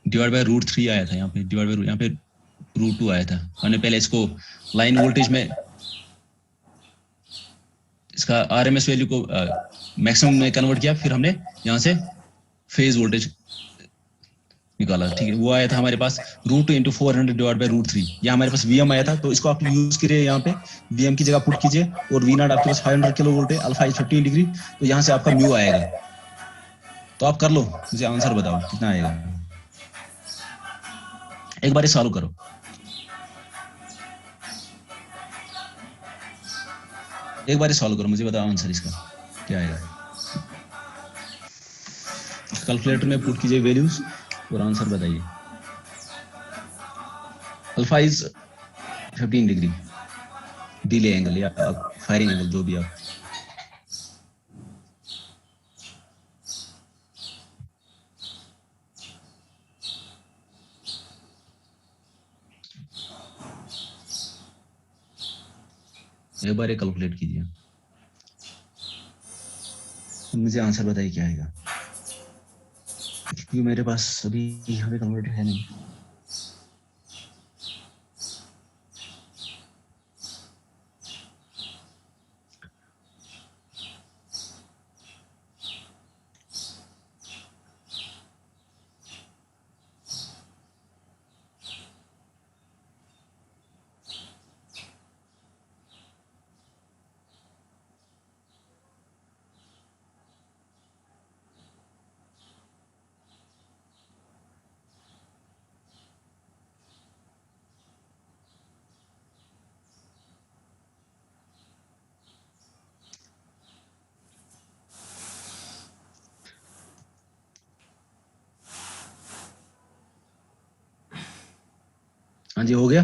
[SPEAKER 1] divide by √3 आया था, यहाँ पे डिवाइड बाय यहाँ पे √2 आया था। हमने पहले इसको लाइन वोल्टेज में इसका आरएमएस वैल्यू को मैक्सिमम में कन्वर्ट किया, फिर हमने यहाँ से फेज वोल्टेज निकाला, ठीक है। वो आया था हमारे पास √2 इंटू 400 डिवाइड बाय √3, ये हमारे पास वीएम आया था। तो इसको आप यूज करिए, यहाँ पे वीएम की जगह पुट कीजिए, और वी नॉट आपके पास 500 किलो वोल्ट है, अल्फा इज 15 डिग्री, तो यहाँ से आपका म्यू आएगा। तो आप कर लो, मुझे आंसर बताओ कितना आएगा, एक बार सॉल्व करो। एक बार सॉल्व करो, मुझे बताओ आंसर इसका क्या आएगा। कैलकुलेटर में पुट कीजिए वैल्यूज और आंसर बताइए। Alpha is 15 degree delay angle या फायरिंग एंगल, जो भी आप। एक बार कैलकुलेट कीजिए, मुझे आंसर बताइए क्या आएगा, क्योंकि मेरे पास अभी यहाँ पे कैलकुलेटर है नहीं। हाँ जी, हो गया।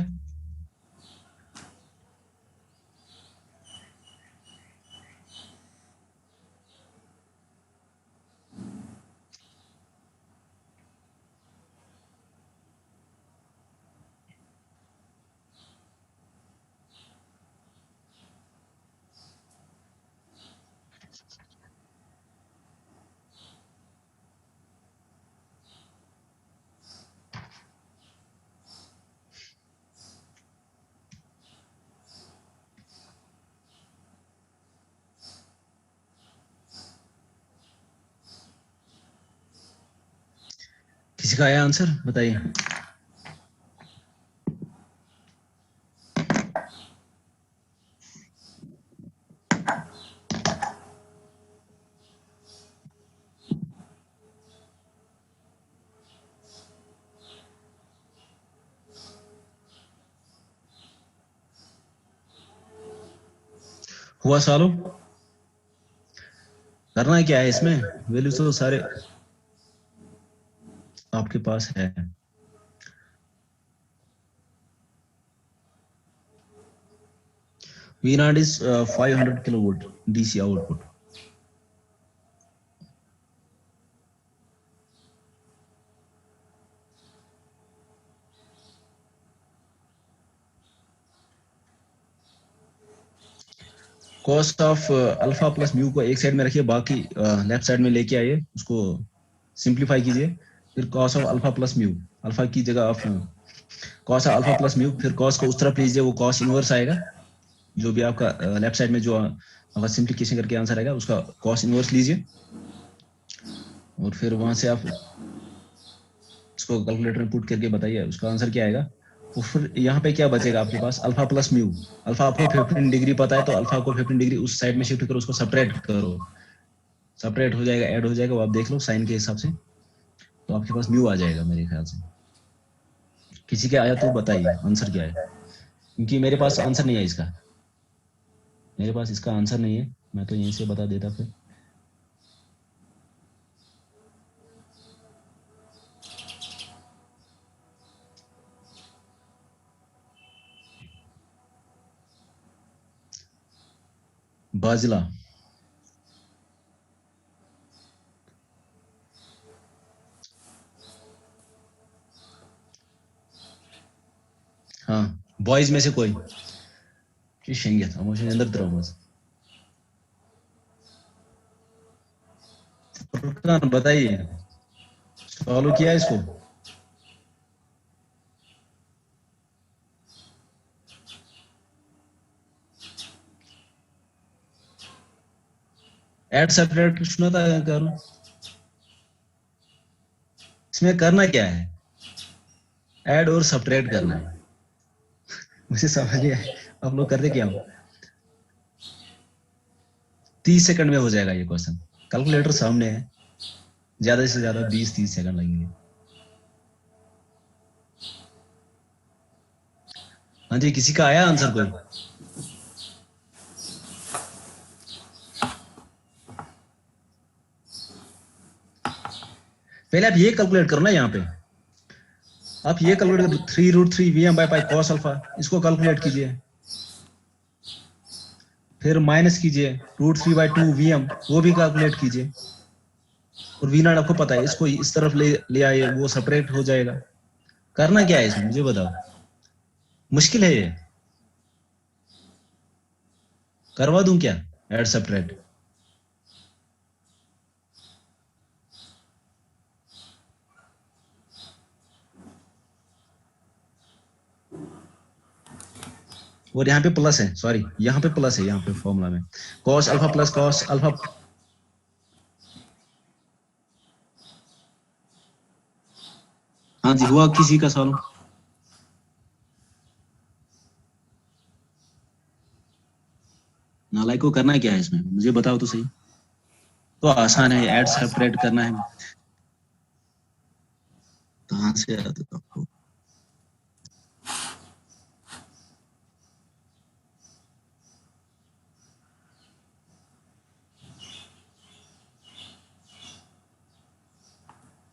[SPEAKER 1] किसी का आया आंसर बताइए। हुआ सॉल्व? करना क्या है इसमें, वैल्यू तो सारे आपके पास है। V naught is 500 kilovolt DC output. Cost of alpha plus mu को एक साइड में रखिए, बाकी लेफ्ट साइड में लेके आइए, उसको सिंप्लीफाई कीजिए। फिर cos of alpha plus mu, alpha की जगह आप cos of alpha plus mu, फिर कॉस को उस तरफ लीजिए, वो कॉस इनवर्स आएगा। जो भी आपका लेफ्ट साइड में जो आपका सिंप्लीकेशन करके आंसर आएगा, उसका कॉस इनवर्स लीजिए, और फिर वहां से आप उसको कैलकुलेटर में पुट करके बताइए उसका आंसर क्या आएगा। तो फिर यहाँ पे क्या बचेगा आपके पास, अल्फा प्लस म्यू। अल्फा आपको 15 डिग्री पता है, तो अल्फा को 15 डिग्री उस साइड में शिफ्ट करो, उसको सेपरेट करो, सेपरेट हो जाएगा, ऐड हो जाएगा, वो आप देख लो साइन के हिसाब से, तो आपके पास म्यू आ जाएगा मेरे ख्याल से। किसी के आया तो बताइए आंसर क्या है, क्योंकि मेरे पास आंसर नहीं है इसका, मेरे पास इसका आंसर नहीं है, मैं तो यहीं से बता देता फिर। बाजिला, हाँ बॉयज में से कोई शेंगे था मुझे अंदर द्रोमस फुरकान बताइए सॉल्व किया इसको? ऐड सेपरेट सुना था करो, इसमें करना क्या है? ऐड और सब्ट्रैक्ट करना है। मुझे समझ नहीं आया आप लोग करते क्या हो? 30 सेकंड में हो जाएगा ये क्वेश्चन, कैलकुलेटर सामने है, ज्यादा से ज्यादा 20-30 सेकंड लगेंगे। हाँ जी, किसी का आया आंसर कोई? पहले आप ये कैलकुलेट करो ना, यहाँ पे आप ये कैलकुलेट करो 3√3 Vm by pi cos alpha, इसको कैलकुलेट कीजिए, फिर माइनस कीजिए √3/2 Vm, वो भी कैलकुलेट कीजिए, और V0 आपको पता है, इसको इस तरफ ले आइए, वो सेपरेट हो जाएगा। करना क्या है इसमें मुझे बताओ, मुश्किल है ये? करवा दूं क्या ऐड सेपरेट? और यहाँ पे प्लस है, सॉरी यहाँ पे प्लस है, यहाँ पे फॉर्मूला में cos alpha plus cos alpha. हाँ जी, हुआ किसी का सॉल्व? नालायक को करना क्या है इसमें मुझे बताओ तो सही। तो आसान है, ऐड सेपरेट करना है। कहाँ से आता था आपको?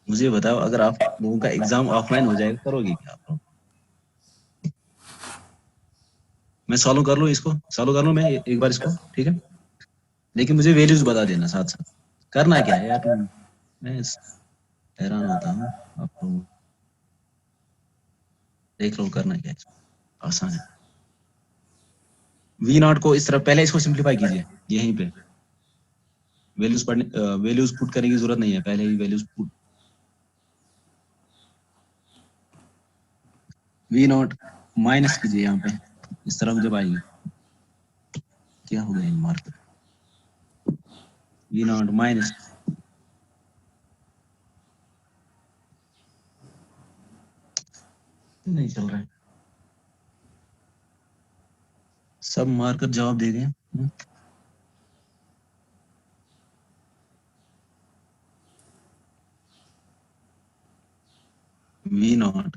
[SPEAKER 1] मुझे बताओ, अगर आप लोगों का एग्जाम ऑफलाइन हो जाएगा करोगे क्या आप लोग? मैं सॉल्व कर लूँ इसको, सॉल्व कर लूँ मैं एक बार इसको, ठीक है? लेकिन मुझे वैल्यूज बता देना साथ साथ। करना क्या है यार, मैं हैरान होता हूँ आप लोग। देख लो करना क्या है, आसान है। V0 को इस तरह, पहले इसको सिंप्लीफाई कीजिए, यहीं पे वैल्यूज पढ़ने, वैल्यूज पुट करने की जरूरत नहीं है, पहले ही वैल्यूज पुट। V0 माइनस कीजिए यहाँ पे, इस तरफ जब आएगी, क्या हो गया मार्क, V0 माइनस, नहीं चल रहा है, सब मार्कर जवाब दे गए। V0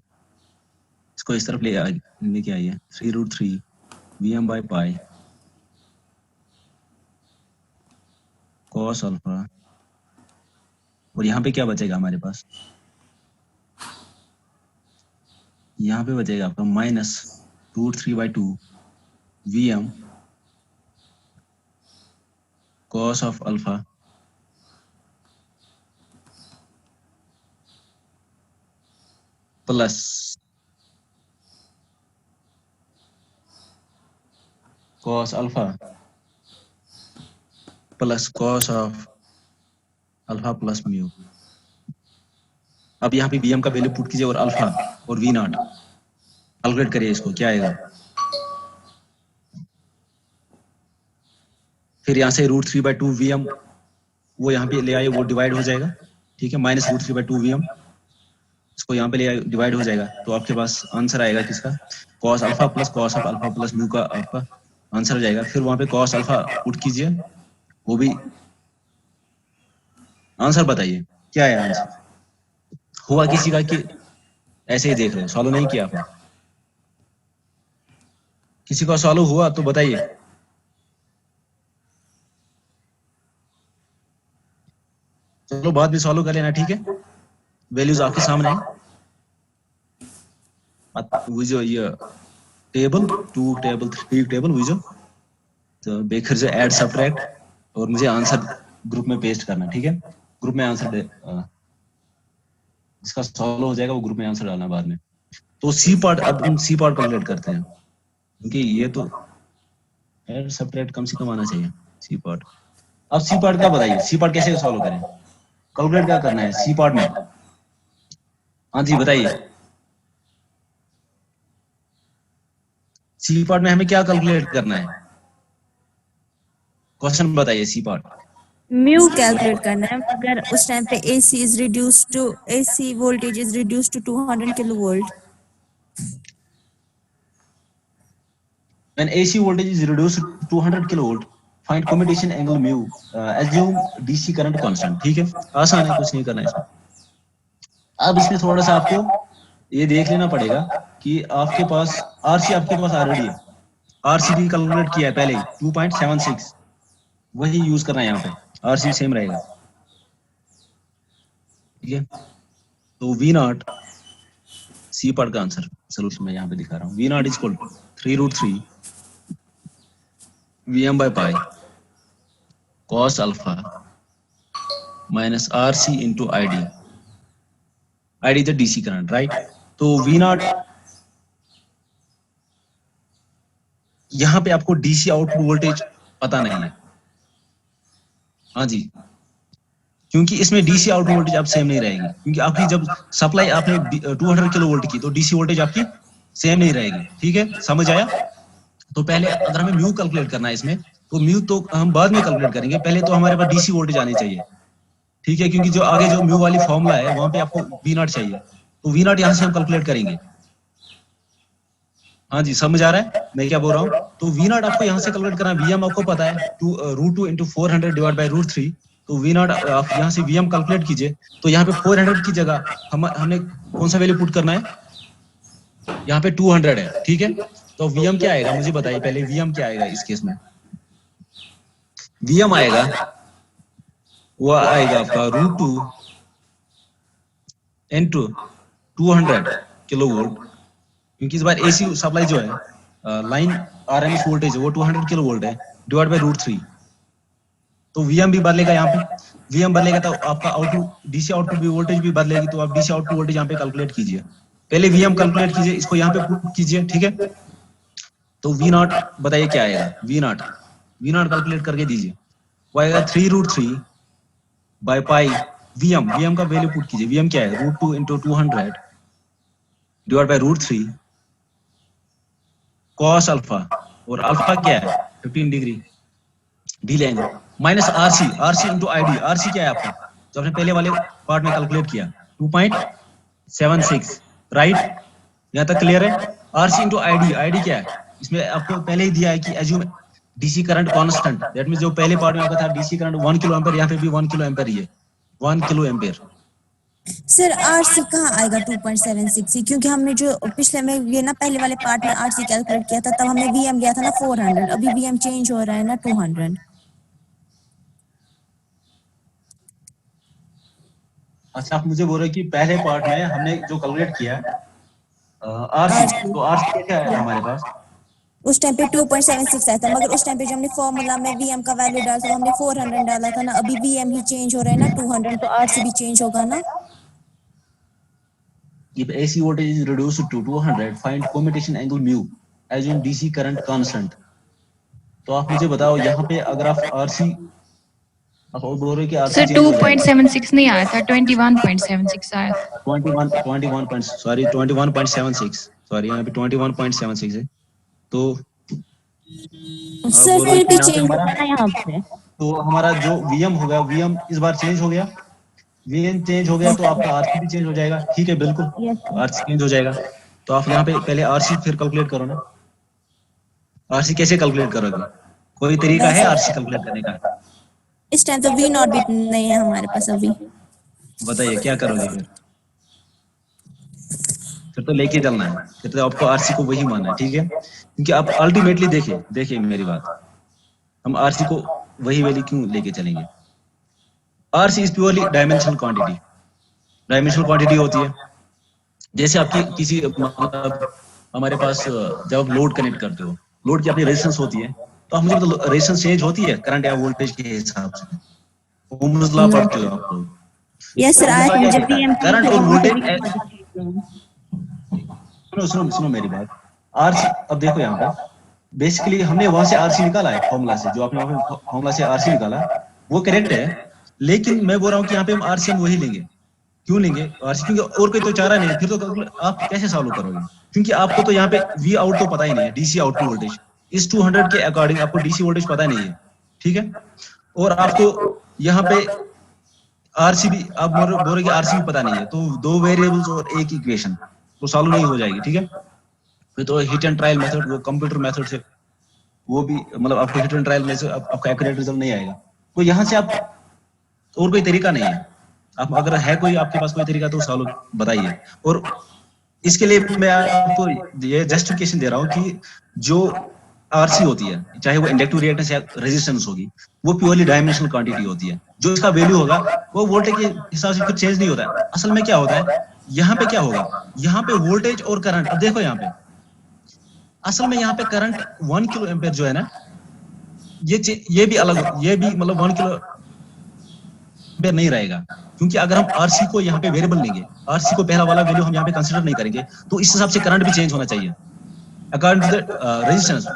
[SPEAKER 1] इसको इस तरफ लेके आइए, 3√3 Vm by pi cos alpha, और यहाँ पे क्या बचेगा हमारे पास? यहाँ पे बचेगा आपका minus √3/2 Vm cos of alpha plus cos alpha plus cos of alpha plus mu. अब यहाँ पे Vm का वैल्यू पुट कीजिए और अल्फा और V0 कैलकुलेट करिए, इसको क्या आएगा? फिर यहाँ से √3/2 Vm वो यहाँ पे ले आए, वो डिवाइड हो जाएगा, ठीक है? माइनस √3/2 Vm, इसको यहाँ पे ले आए, डिवाइड हो जाएगा, तो आपके पास आंसर आएगा किसका? cos alpha plus cos of alpha plus mu का आपका आंसर हो जाएगा। फिर वहां पे cos अल्फा पुट कीजिए, वो भी आंसर बताइए क्या है आंसर। हुआ किसी का कि ऐसे ही देख रहे हो, सॉल्व नहीं किया आपने? किसी का सॉल्व हुआ तो बताइए। चलो बाद में सॉल्व कर लेना, ठीक है? वैल्यूज आपके सामने है, वो जो ये टेबल 2 टेबल 3 टेबल वो जो तो बेकर जो ऐड सब्ट्रैक्ट और मुझे आंसर ग्रुप में पेस्ट करना, ठीक है। ग्रुप में आंसर जिसका सॉल्व हो जाएगा वो ग्रुप में आंसर डालना बाद में। तो सी पार्ट, अब हम सी पार्ट कैलकुलेट करते हैं, क्योंकि ये तो ऐड सब्ट्रैक्ट कम से कम आना चाहिए सी पार्ट। अब सी पार्ट का बताइए, सी पार्ट कैसे सॉल्व करें, कैलकुलेट क्या करना है सी पार्ट में? हाँ जी बताइए, सी पार्ट में हमें क्या कैलकुलेट करना है? क्वेश्चन बताइए सी पार्ट।
[SPEAKER 4] म्यू कैलकुलेट करना है, अगर उस टाइम पे AC is reduced to AC voltage is reduced to 200 kilovolt.
[SPEAKER 1] When AC voltage is reduced to 200 kilovolt, find commutation angle mu. Assume DC current constant. ठीक है, आसान है, कुछ नहीं करना इसमें। अब इसमें थोड़ा सा आपको ये देख लेना पड़ेगा कि आपके पास RC आपके पास ऑलरेडी है, RC भी कैलकुलेट किया है पहले ही 2.76, वही यूज करना है यहाँ पे, RC सेम रहेगा, ठीक है। तो V0 सी पार्ट का आंसर सोल्यूशन मैं यहाँ पे दिखा रहा हूँ। V0 is equal 3√3 Vm by pi cos alpha minus RC into ID. ID is the DC current, right? तो V0 यहाँ पे आपको DC आउटपुट वोल्टेज पता नहीं है, हाँ जी, क्योंकि इसमें DC आउटपुट वोल्टेज आप सेम नहीं रहेगी, क्योंकि आपकी जब सप्लाई आपने 200 किलो वोल्ट की तो DC वोल्टेज आपकी सेम नहीं रहेगी, ठीक है, समझ आया? तो पहले अगर हमें म्यू कैलकुलेट करना है इसमें, तो म्यू तो हम बाद में कैलकुलेट करेंगे, पहले तो हमारे पास डीसी वोल्टेज आनी चाहिए, ठीक है, क्योंकि जो आगे जो म्यू वाली फॉर्मूला है वहां पे आपको V0 चाहिए, तो V0 यहाँ से हम कैलकुलेट करेंगे। हाँ जी, समझ आ रहा है मैं क्या बोल रहा हूँ? तो V0 आपको यहाँ से कैलकुलेट करना है, Vm आपको पता है √2 into 400 डिवाइड बाय √3, तो V0 आप यहाँ से Vm कैलकुलेट कीजिए, तो यहाँ पे 400 की जगह हमने कौन सा वैल्यू पुट करना है, यहाँ पे 200 है, ठीक है। तो Vm क्या आएगा मुझे बताइए पहले, Vm क्या आएगा इस केस में? Vm आएगा, वो आएगा आपका √2 into 200 किलोवोल्ट, क्योंकि इस बार AC सप्लाई जो है लाइन RMS वोल्टेज है वो 200 किलोवोल्ट है, डिवाइड बाय √3, तो Vm भी बदलेगा, यहाँ पे Vm बदलेगा तो आपका आउटपुट DC आउटपुट भी वोल्टेज भी बदलेगी, तो आप DC आउटपुट वोल्टेज यहाँ पे कैलकुलेट कीजिए, पहले Vm कैलकुलेट कीजिए, इसको यहाँ पे पुट कीजिए, ठीक है। तो V0 बताइए क्या आएगा, V0 कैलकुलेट करके दीजिए, वो आएगा 3√3 बाय पाई Vm का वैल्यू पुट कीजिए, Vm क्या है √2 into 200 divide by √3 cos alpha, और अल्फा क्या है 15 डिग्री डी लेंगे, minus RC into ID, RC क्या है आपका जो आपने पहले वाले पार्ट में कैलकुलेट किया 2.76, राइट, यहाँ तक क्लियर है? RC into ID क्या है, इसमें आपको पहले ही दिया है कि assume DC current constant, that means जो पहले पार्ट में आपका था डीसी करंट 1 किलो एम्पीयर, यहाँ पे भी 1 किलो एम्पीयर ही है, 1 किलो एम्पीयर।
[SPEAKER 4] सर RC कहाँ आएगा 2.76, क्योंकि हमने जो पिछले में ये ना पहले वाले पार्ट में RC कैलकुलेट किया था, तब हमने Vm लिया था ना 400, अभी Vm चेंज हो रहा है ना 200।
[SPEAKER 1] अच्छा, आप मुझे बोल रहे कि पहले पार्ट में हमने जो कैलकुलेट किया RC, तो RC क्या है हमारे पास?
[SPEAKER 4] उस टाइम पे 2.76 आया था, मगर उस टाइम पे जो हमने फॉर्मूला में Vm का वैल्यू डाला था हमने 400 डाला था ना, अभी Vm ही चेंज हो रहा है ना 200, तो RC भी चेंज होगा ना।
[SPEAKER 1] If AC voltage is reduced to 200, find commutation angle mu, assume DC current constant। तो आप मुझे बताओ यहाँ पे अगर आप RC, आप बोल रहे कि RC
[SPEAKER 2] सर
[SPEAKER 1] चेंज हो जाएगा,
[SPEAKER 2] 2.76 नहीं आया था, 21.76 आया था।
[SPEAKER 1] 21.76, सॉरी यहाँ पे 21.76 है, तो
[SPEAKER 4] सर फिर भी चेंज होगा ना यहाँ पे,
[SPEAKER 1] तो हमारा जो Vm होगा, Vm इस बार चेंज हो गया, Vm चेंज हो गया तो आपका RC भी चेंज हो जाएगा, ठीक है, बिल्कुल RC चेंज हो जाएगा, तो आप यहाँ पे पहले RC फिर कैलकुलेट करो ना, RC कैसे कैलकुलेट करोगे, कोई तरीका है RC कैलकुलेट करने का?
[SPEAKER 4] इस टाइम तो V0 भी नहीं है हमारे पास अभी,
[SPEAKER 1] बताइए क्या करोगे फिर तो लेके चलना है, फिर तो आपको RC को वही मानना है, ठीक है, क्योंकि आप अल्टीमेटली देखिए मेरी बात, हम RC को वही वैल्यू क्यों लेके चलेंगे? RC is purely dimensional quantity होती है, जैसे आपकी किसी मतलब हमारे पास जब आप लोड कनेक्ट करते हो, लोड की अपनी रेजिस्टेंस होती है, तो आप मुझे बताओ रेजिस्टेंस चेंज होती है करंट या वोल्टेज के हिसाब से? ओम्स लॉ पढ़ते हो आप लोग?
[SPEAKER 4] यस सर, आज हम जब VM
[SPEAKER 1] करंट और वोल्टेज
[SPEAKER 3] वोल्टेज
[SPEAKER 1] सुनो मेरी बात। आरसी, अब देखो यहाँ पे बेसिकली हमने वहां से आरसी निकाला है फॉर्मूला से, जो आपने वहां पे फॉर्मूला से आरसी निकाला वो करेक्ट है, लेकिन मैं बोल रहा हूँ कि यहाँ पे हम आरसी वही लेंगे। क्यों लेंगे आरसी? क्योंकि और कोई तो चारा नहीं है, फिर तो आप कैसे सॉल्व करोगे? क्योंकि आपको तो यहाँ पे वी आउट तो पता ही नहीं है, डीसी आउटपुट वोल्टेज इस 200 के अकॉर्डिंग आपको डीसी वोल्टेज पता नहीं है, ठीक है? और आपको यहाँ पे आरसी भी आप बोल रहे कि आरसी भी पता नहीं है, तो दो वेरिएबल्स और एक इक्वेशन तो सॉल्व नहीं हो जाएगी, ठीक है? फिर तो हिट एंड ट्रायल मेथड, वो कंप्यूटर मेथड से वो भी मतलब आपको हिट एंड ट्रायल में से आपका एक्यूरेट रिजल्ट नहीं आएगा। तो यहाँ से आप और कोई तरीका नहीं है, आप अगर है कोई आपके पास कोई तरीका तो सॉल्व बताइए। और इसके लिए मैं आपको ये जस्टिफिकेशन दे रहा हूँ कि जो आरसी होती है, चाहे वो इंडक्टिव रिएक्टेंस या रेजिस्टेंस होगी, वो प्योरली डायमेंशनल क्वांटिटी होती है। जो इसका वैल्यू होगा वो वोल्टेज के हिसाब से फिर चेंज नहीं होता है। असल में क्या होता है, यहाँ पे क्या होगा, यहाँ पे वोल्टेज और करंट, अब देखो यहाँ पे असल में यहाँ पे करंट 1 किलो एम्पेयर जो है ना, ये भी अलग, ये भी मतलब 1 किलो एम्पेयर नहीं रहेगा, क्योंकि अगर हम आरसी को यहाँ पे वेरिएबल लेंगे, आरसी को पहला वाला वैल्यू हम यहाँ पे कंसीडर नहीं करेंगे, तो इस हिसाब से करंट भी चेंज होना चाहिए according to the resistance.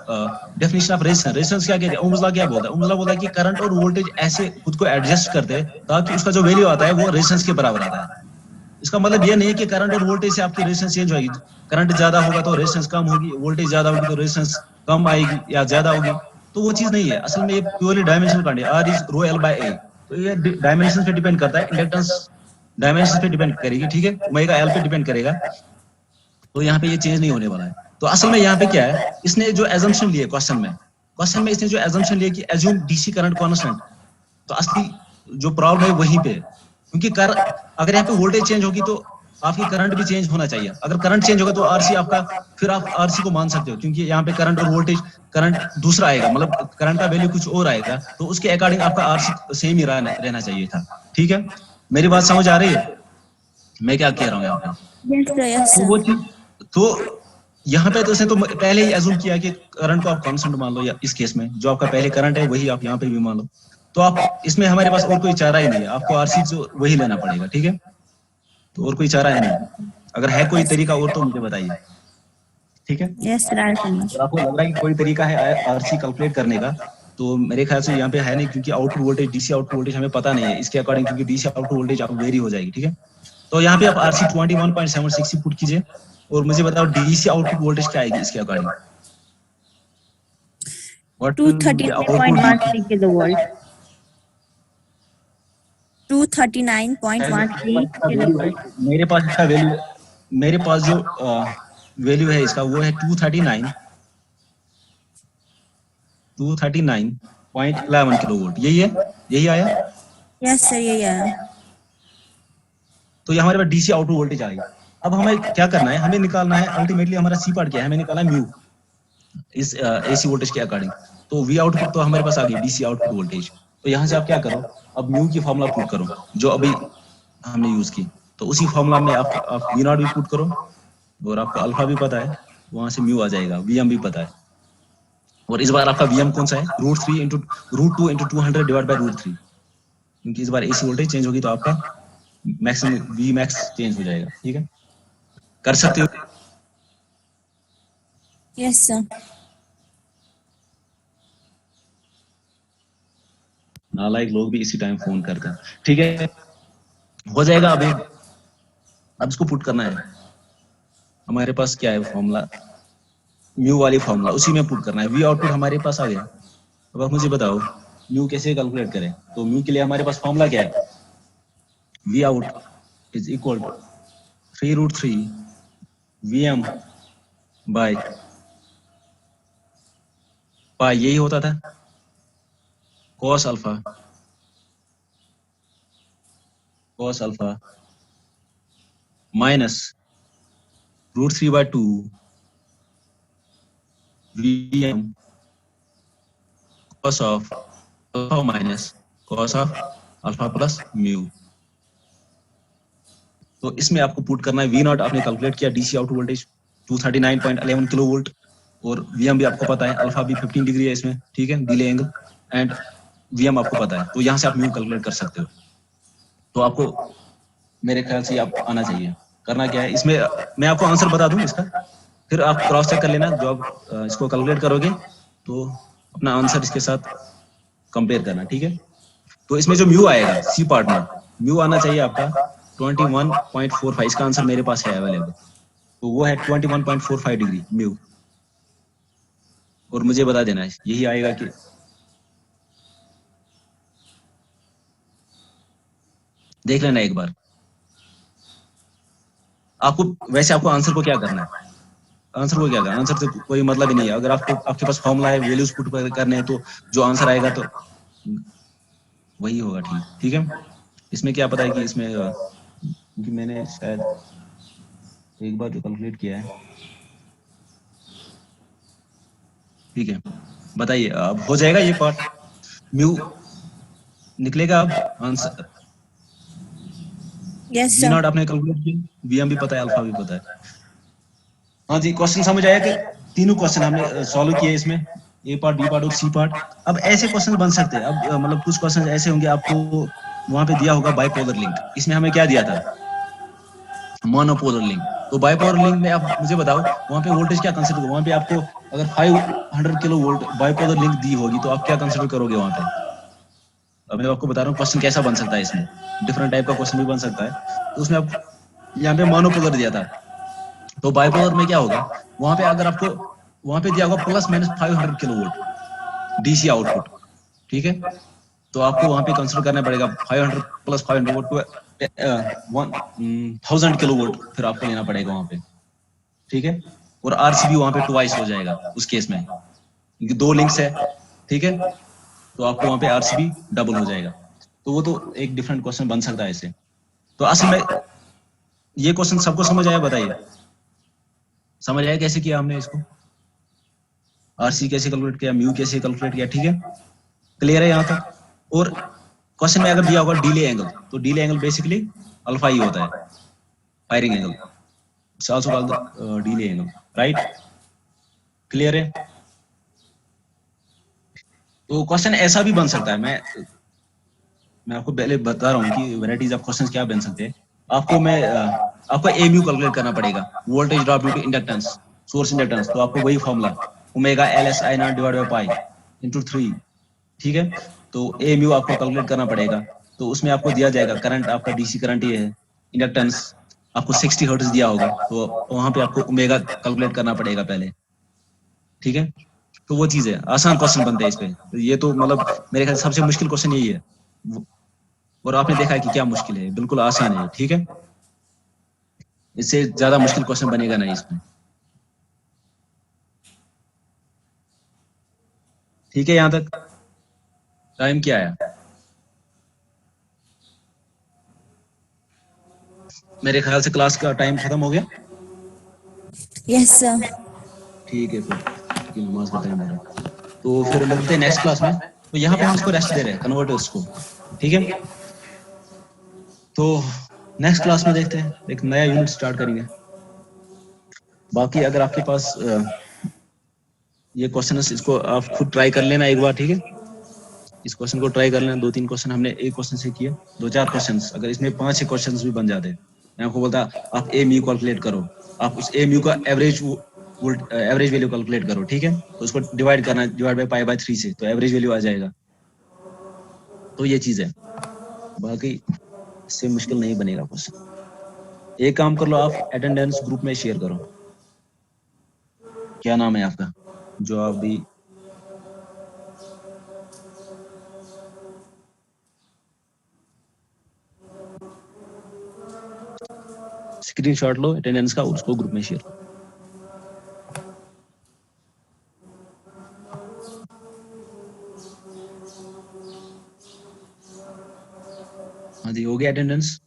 [SPEAKER 1] Definition of resistance, resistance क्या कहते हैं, ओम्स लॉ क्या बोलता है? ओम्स लॉ बोलता है कि करंट और वोल्टेज ऐसे खुद को एडजस्ट करते हैं ताकि उसका जो वैल्यू आता है वो रेजिस्टेंस के बराबर आता है। इसका मतलब ये नहीं है कि करंट और वोल्टेज से आपकी रेजिस्टेंस चेंज होगी, करंट ज्यादा होगा तो रेजिस्टेंस कम होगी, वोल्टेज ज्यादा होगी तो रेजिस्टेंस कम आएगी या ज्यादा होगी, तो वो चीज नहीं है। असल में ये purely dimensional quantity, R is rho L by A, तो ये डायमेंशन पे डिपेंड करता है, इंडक्टेंस डायमेंशन पे डिपेंड करेगी, ठीक है, ओमेगा एल पे डिपेंड करेगा, तो यहाँ पे ये चेंज नहीं होने वाला है। तो असल में यहाँ पे क्या है, इसने जो एजम्पशन लिए क्वेश्चन में इसने जो एजम्पशन लिया कि एज्यूम डीसी करंट कांस्टेंट, तो असली जो प्रॉब्लम है वहीं पे, क्योंकि अगर यहाँ पे वोल्टेज चेंज होगी तो आपकी करंट भी चेंज होना चाहिए। अगर करंट चेंज होगा तो आरसी आपका, फिर आप आरसी को मान सकते हो, क्योंकि यहाँ पे करंट और वोल्टेज, करंट दूसरा आएगा, मतलब करंट का वैल्यू कुछ और आएगा, तो उसके अकॉर्डिंग आपका आरसी सेम ही रहना चाहिए था, ठीक है? मेरी बात समझ आ रही है मैं क्या कह रहा हूँ यहाँ पे?
[SPEAKER 4] यस
[SPEAKER 1] तो वो चीज, तो यहाँ पे तो इसने तो पहले ही एज्यूम किया कि करंट को आप कांस्टेंट मान लो, या इस केस में जो आपका पहले करंट है वही आप यहाँ पे भी मान लो, तो आप इसमें हमारे पास और कोई चारा ही नहीं है, आपको आरसी जो वही लेना पड़ेगा, ठीक है? तो और कोई चारा है नहीं, अगर है कोई तरीका और तो मुझे बताइए, ठीक है?
[SPEAKER 4] यस सर, आई समझ।
[SPEAKER 1] अगर आपको लग रहा है कि कोई तरीका है आरसी कैलकुलेट करने का, तो मेरे ख्याल से यहाँ पे है नहीं, क्योंकि output voltage, DC output voltage हमें पता नहीं है इसके अकॉर्डिंग, क्योंकि डीसी आउटपुट वोल्टेज आपको वेरी हो जाएगी, ठीक है? तो यहाँ पे आप आरसी 21.76 पुट कीजिए और मुझे बताओ डीसी आउटपुट वोल्टेज क्या आएगी इसके अकॉर्डिंग?
[SPEAKER 4] 239.13 kilovolt, 239.13 kilovolt.
[SPEAKER 1] मेरे पास इसका वैल्यू, मेरे पास जो वैल्यू है इसका वो है 239.11 किलोवोल्ट, यही है, यही आया?
[SPEAKER 4] यस सर, यही आया।
[SPEAKER 1] तो ये हमारे पास डीसी आउटपुट वोल्टेज आ गई। अब हमें क्या करना है, हमें निकालना है अल्टीमेटली हमारा सी पार्ट क्या है, हमें निकालना है म्यू इस एसी वोल्टेज के अकॉर्डिंग। तो वी आउटपुट तो हमारे पास आ गई डीसी आउटपुट वोल्टेज, तो यहाँ से आप क्या करो, अब म्यू की फॉर्मूला पुट करो जो अभी हमने यूज की, तो उसी फॉर्मूला में आप वी नॉट भी पुट करो और आपको अल्फा भी पता है, वहां से म्यू आ जाएगा, वीएम भी पता है, और इस बार आपका वीएम कौन सा है, √3 इंटू √2 इंटू 200 डिवाइड बाय √3, क्योंकि इस बार एसी वोल्टेज चेंज होगी तो आपका मैक्सिमम वी मैक्स चेंज हो जाएगा, ठीक है? कर सकते हो?
[SPEAKER 4] Yes sir.
[SPEAKER 1] नालायक लोग भी इसी टाइम फोन करते हैं, ठीक है? हो जाएगा अभी, अब इसको पुट करना है, हमारे पास क्या है फॉर्मूला, म्यू वाली फॉर्मूला, उसी में पुट करना है। वी आउटपुट हमारे पास आ गया, अब आप मुझे बताओ म्यू कैसे कैलकुलेट करें? तो म्यू के लिए हमारे पास फॉर्मूला क्या है, V out is equal to 3√3 VM by pi, यही होता था, cos alpha minus √3/2 VM cos of alpha minus cos of alpha plus mu. तो इसमें आपको पुट करना है वी नॉट, आपने कैलकुलेट किया डीसी आउटपुट वोल्टेज 239.11 किलोवोल्ट, और वीएम भी आपको पता है, अल्फा भी 15 डिग्री है इसमें, ठीक है, डिले एंगल, एंड वीएम आपको पता है, तो यहाँ से आप म्यू कैलकुलेट कर सकते हो। तो आपको मेरे ख्याल से आप आना चाहिए। करना क्या है इसमें, मैं आपको आंसर बता दूं इसका, फिर आप क्रॉस चेक कर लेना, जो आप इसको कैलकुलेट करोगे तो अपना आंसर इसके साथ कंपेयर करना, ठीक है। तो इसमें जो म्यू आएगा सी पार्ट में, म्यू आना चाहिए आपका 21.45, इसका आंसर मेरे पास है अवेलेबल, तो वो है 21.45 डिग्री म्यू, और मुझे बता देना है यही आएगा कि देख लेना एक बार। आपको वैसे आपको आंसर को क्या करना है, आंसर को क्या करना है, आंसर से कोई मतलब ही नहीं है। अगर आपको आपके पास फॉर्मूला है, वैल्यूज पुट करने हैं, तो जो आंसर आएगा तो वही होगा, ठीक ठीक है। इसमें क्या पता है कि इसमें क्योंकि मैंने शायद एक बार जो कैलकुलेट किया है, ठीक है। बताइए अब हो जाएगा ये पार्ट, म्यू निकलेगा अब answer.
[SPEAKER 4] Yes
[SPEAKER 1] V
[SPEAKER 4] sir.
[SPEAKER 1] Nought आपने कैलकुलेट किया, वीएम भी पता है, अल्फा भी पता है। हाँ जी, क्वेश्चन समझ आया कि तीनों क्वेश्चन हमने सॉल्व किए इसमें, ए पार्ट, बी पार्ट और सी पार्ट। अब ऐसे क्वेश्चन बन सकते हैं, अब मतलब कुछ क्वेश्चन ऐसे होंगे, आपको वहां पे दिया होगा बाइपोलर लिंक, इसमें हमें क्या दिया था, मोनोपोलर लिंक। तो बाइपोलर लिंक में आप मुझे बताओ वहां पे वोल्टेज क्या कंसीडर करोगे, वहां पे आपको अगर 500 किलो वोल्ट बाइपोलर लिंक दी होगी तो आप क्या कंसीडर करोगे वहां पे। अब मैं आपको बता रहा हूँ क्वेश्चन कैसा बन सकता है, इसमें डिफरेंट टाइप का क्वेश्चन भी बन सकता है। तो उसमें आप यहाँ पे मोनोपोलर दिया था, तो बाइपोलर में क्या होगा, वहां पे अगर आपको वहां पे दिया होगा plus minus 500 kilo volt DC output, ठीक है। तो आपको वहां पे कंसिडर करना पड़ेगा 500 प्लस 500 वोल्ट, 1000 किलो वोल्ट फिर आपको लेना पड़ेगा वहां पे, ठीक है। और आरसीबी वहां पे ट्वाइस हो जाएगा उस केस में, क्योंकि दो लिंक्स है, ठीक है। तो आपको वहां पे आरसीबी डबल हो जाएगा। तो वो तो एक डिफरेंट क्वेश्चन बन सकता है ऐसे। तो असल में ये क्वेश्चन सबको समझ आया, बताइए समझ आया कैसे किया हमने इसको, आरसी कैसे कैलकुलेट किया, म्यू कैसे कैलकुलेट किया, ठीक है, क्लियर है यहाँ तक। और क्वेश्चन में अगर दिया होगा डिले एंगल, तो डिले एंगल बेसिकली अल्फा ही होता है, firing angle, it's also called delay angle, right, clear है। तो क्वेश्चन ऐसा भी बन सकता है, मैं आपको पहले बता रहा हूँ कि वैरायटीज ऑफ क्वेश्चंस क्या बन सकते हैं। आपको ए म्यू कैलकुलेट करना पड़ेगा, voltage drop due to inductance, source inductance, तो आपको वही formula omega L S I nought divide by pi into 3, ठीक है। तो ए म्यू आपको कैलकुलेट करना पड़ेगा, तो उसमें आपको दिया जाएगा करंट, आपका डीसी करंट ये है, इंडक्टेंस आपको 60 हर्ट्ज दिया होगा, तो वहां पे आपको ओमेगा कैलकुलेट करना पड़ेगा पहले, ठीक है। तो वो चीज है, आसान क्वेश्चन बनते हैं इस पे, तो ये तो मतलब मेरे ख्याल से सबसे मुश्किल क्वेश्चन यही है, और आपने देखा है कि क्या मुश्किल है, बिल्कुल आसान है, ठीक है। इससे ज्यादा मुश्किल क्वेश्चन बनेगा नहीं इसमें, ठीक है। यहाँ तक टाइम क्या है, मेरे ख्याल से क्लास का टाइम खत्म हो गया,
[SPEAKER 4] यस सर।
[SPEAKER 1] ठीक है, फिर नमाज का टाइम हो रहा है, तो फिर मिलते हैं नेक्स्ट क्लास में। तो यहाँ पे हम इसको रेस्ट दे रहे हैं कन्वर्टर्स को, ठीक है। तो नेक्स्ट क्लास में देखते हैं, एक नया यूनिट स्टार्ट करेंगे। बाकी अगर आपके पास ये क्वेश्चन है, इसको आप खुद ट्राई कर लेना एक बार, ठीक है। इस क्वेश्चन को ट्राई कर लेना, 2-3 क्वेश्चन हमने एक क्वेश्चन से किए, 2-4 क्वेश्चन, अगर इसमें 5-6 क्वेश्चन भी बन जाते, मैं आपको बोलता आप ए म्यू कैलकुलेट करो, आप उस ए म्यू का एवरेज वैल्यू कैलकुलेट करो, ठीक है। तो उसको डिवाइड करना, डिवाइड बाय पाई बाय 3 से, तो एवरेज वैल्यू आ जाएगा। तो ये चीज है, बाकी इससे मुश्किल नहीं बनेगा क्वेश्चन। एक काम कर लो, आप अटेंडेंस ग्रुप में शेयर करो, क्या नाम है आपका, जो आप भी स्क्रीनशॉट लो अटेंडेंस का, उसको ग्रुप में शेयर करो। हाँ जी, हो गया अटेंडेंस।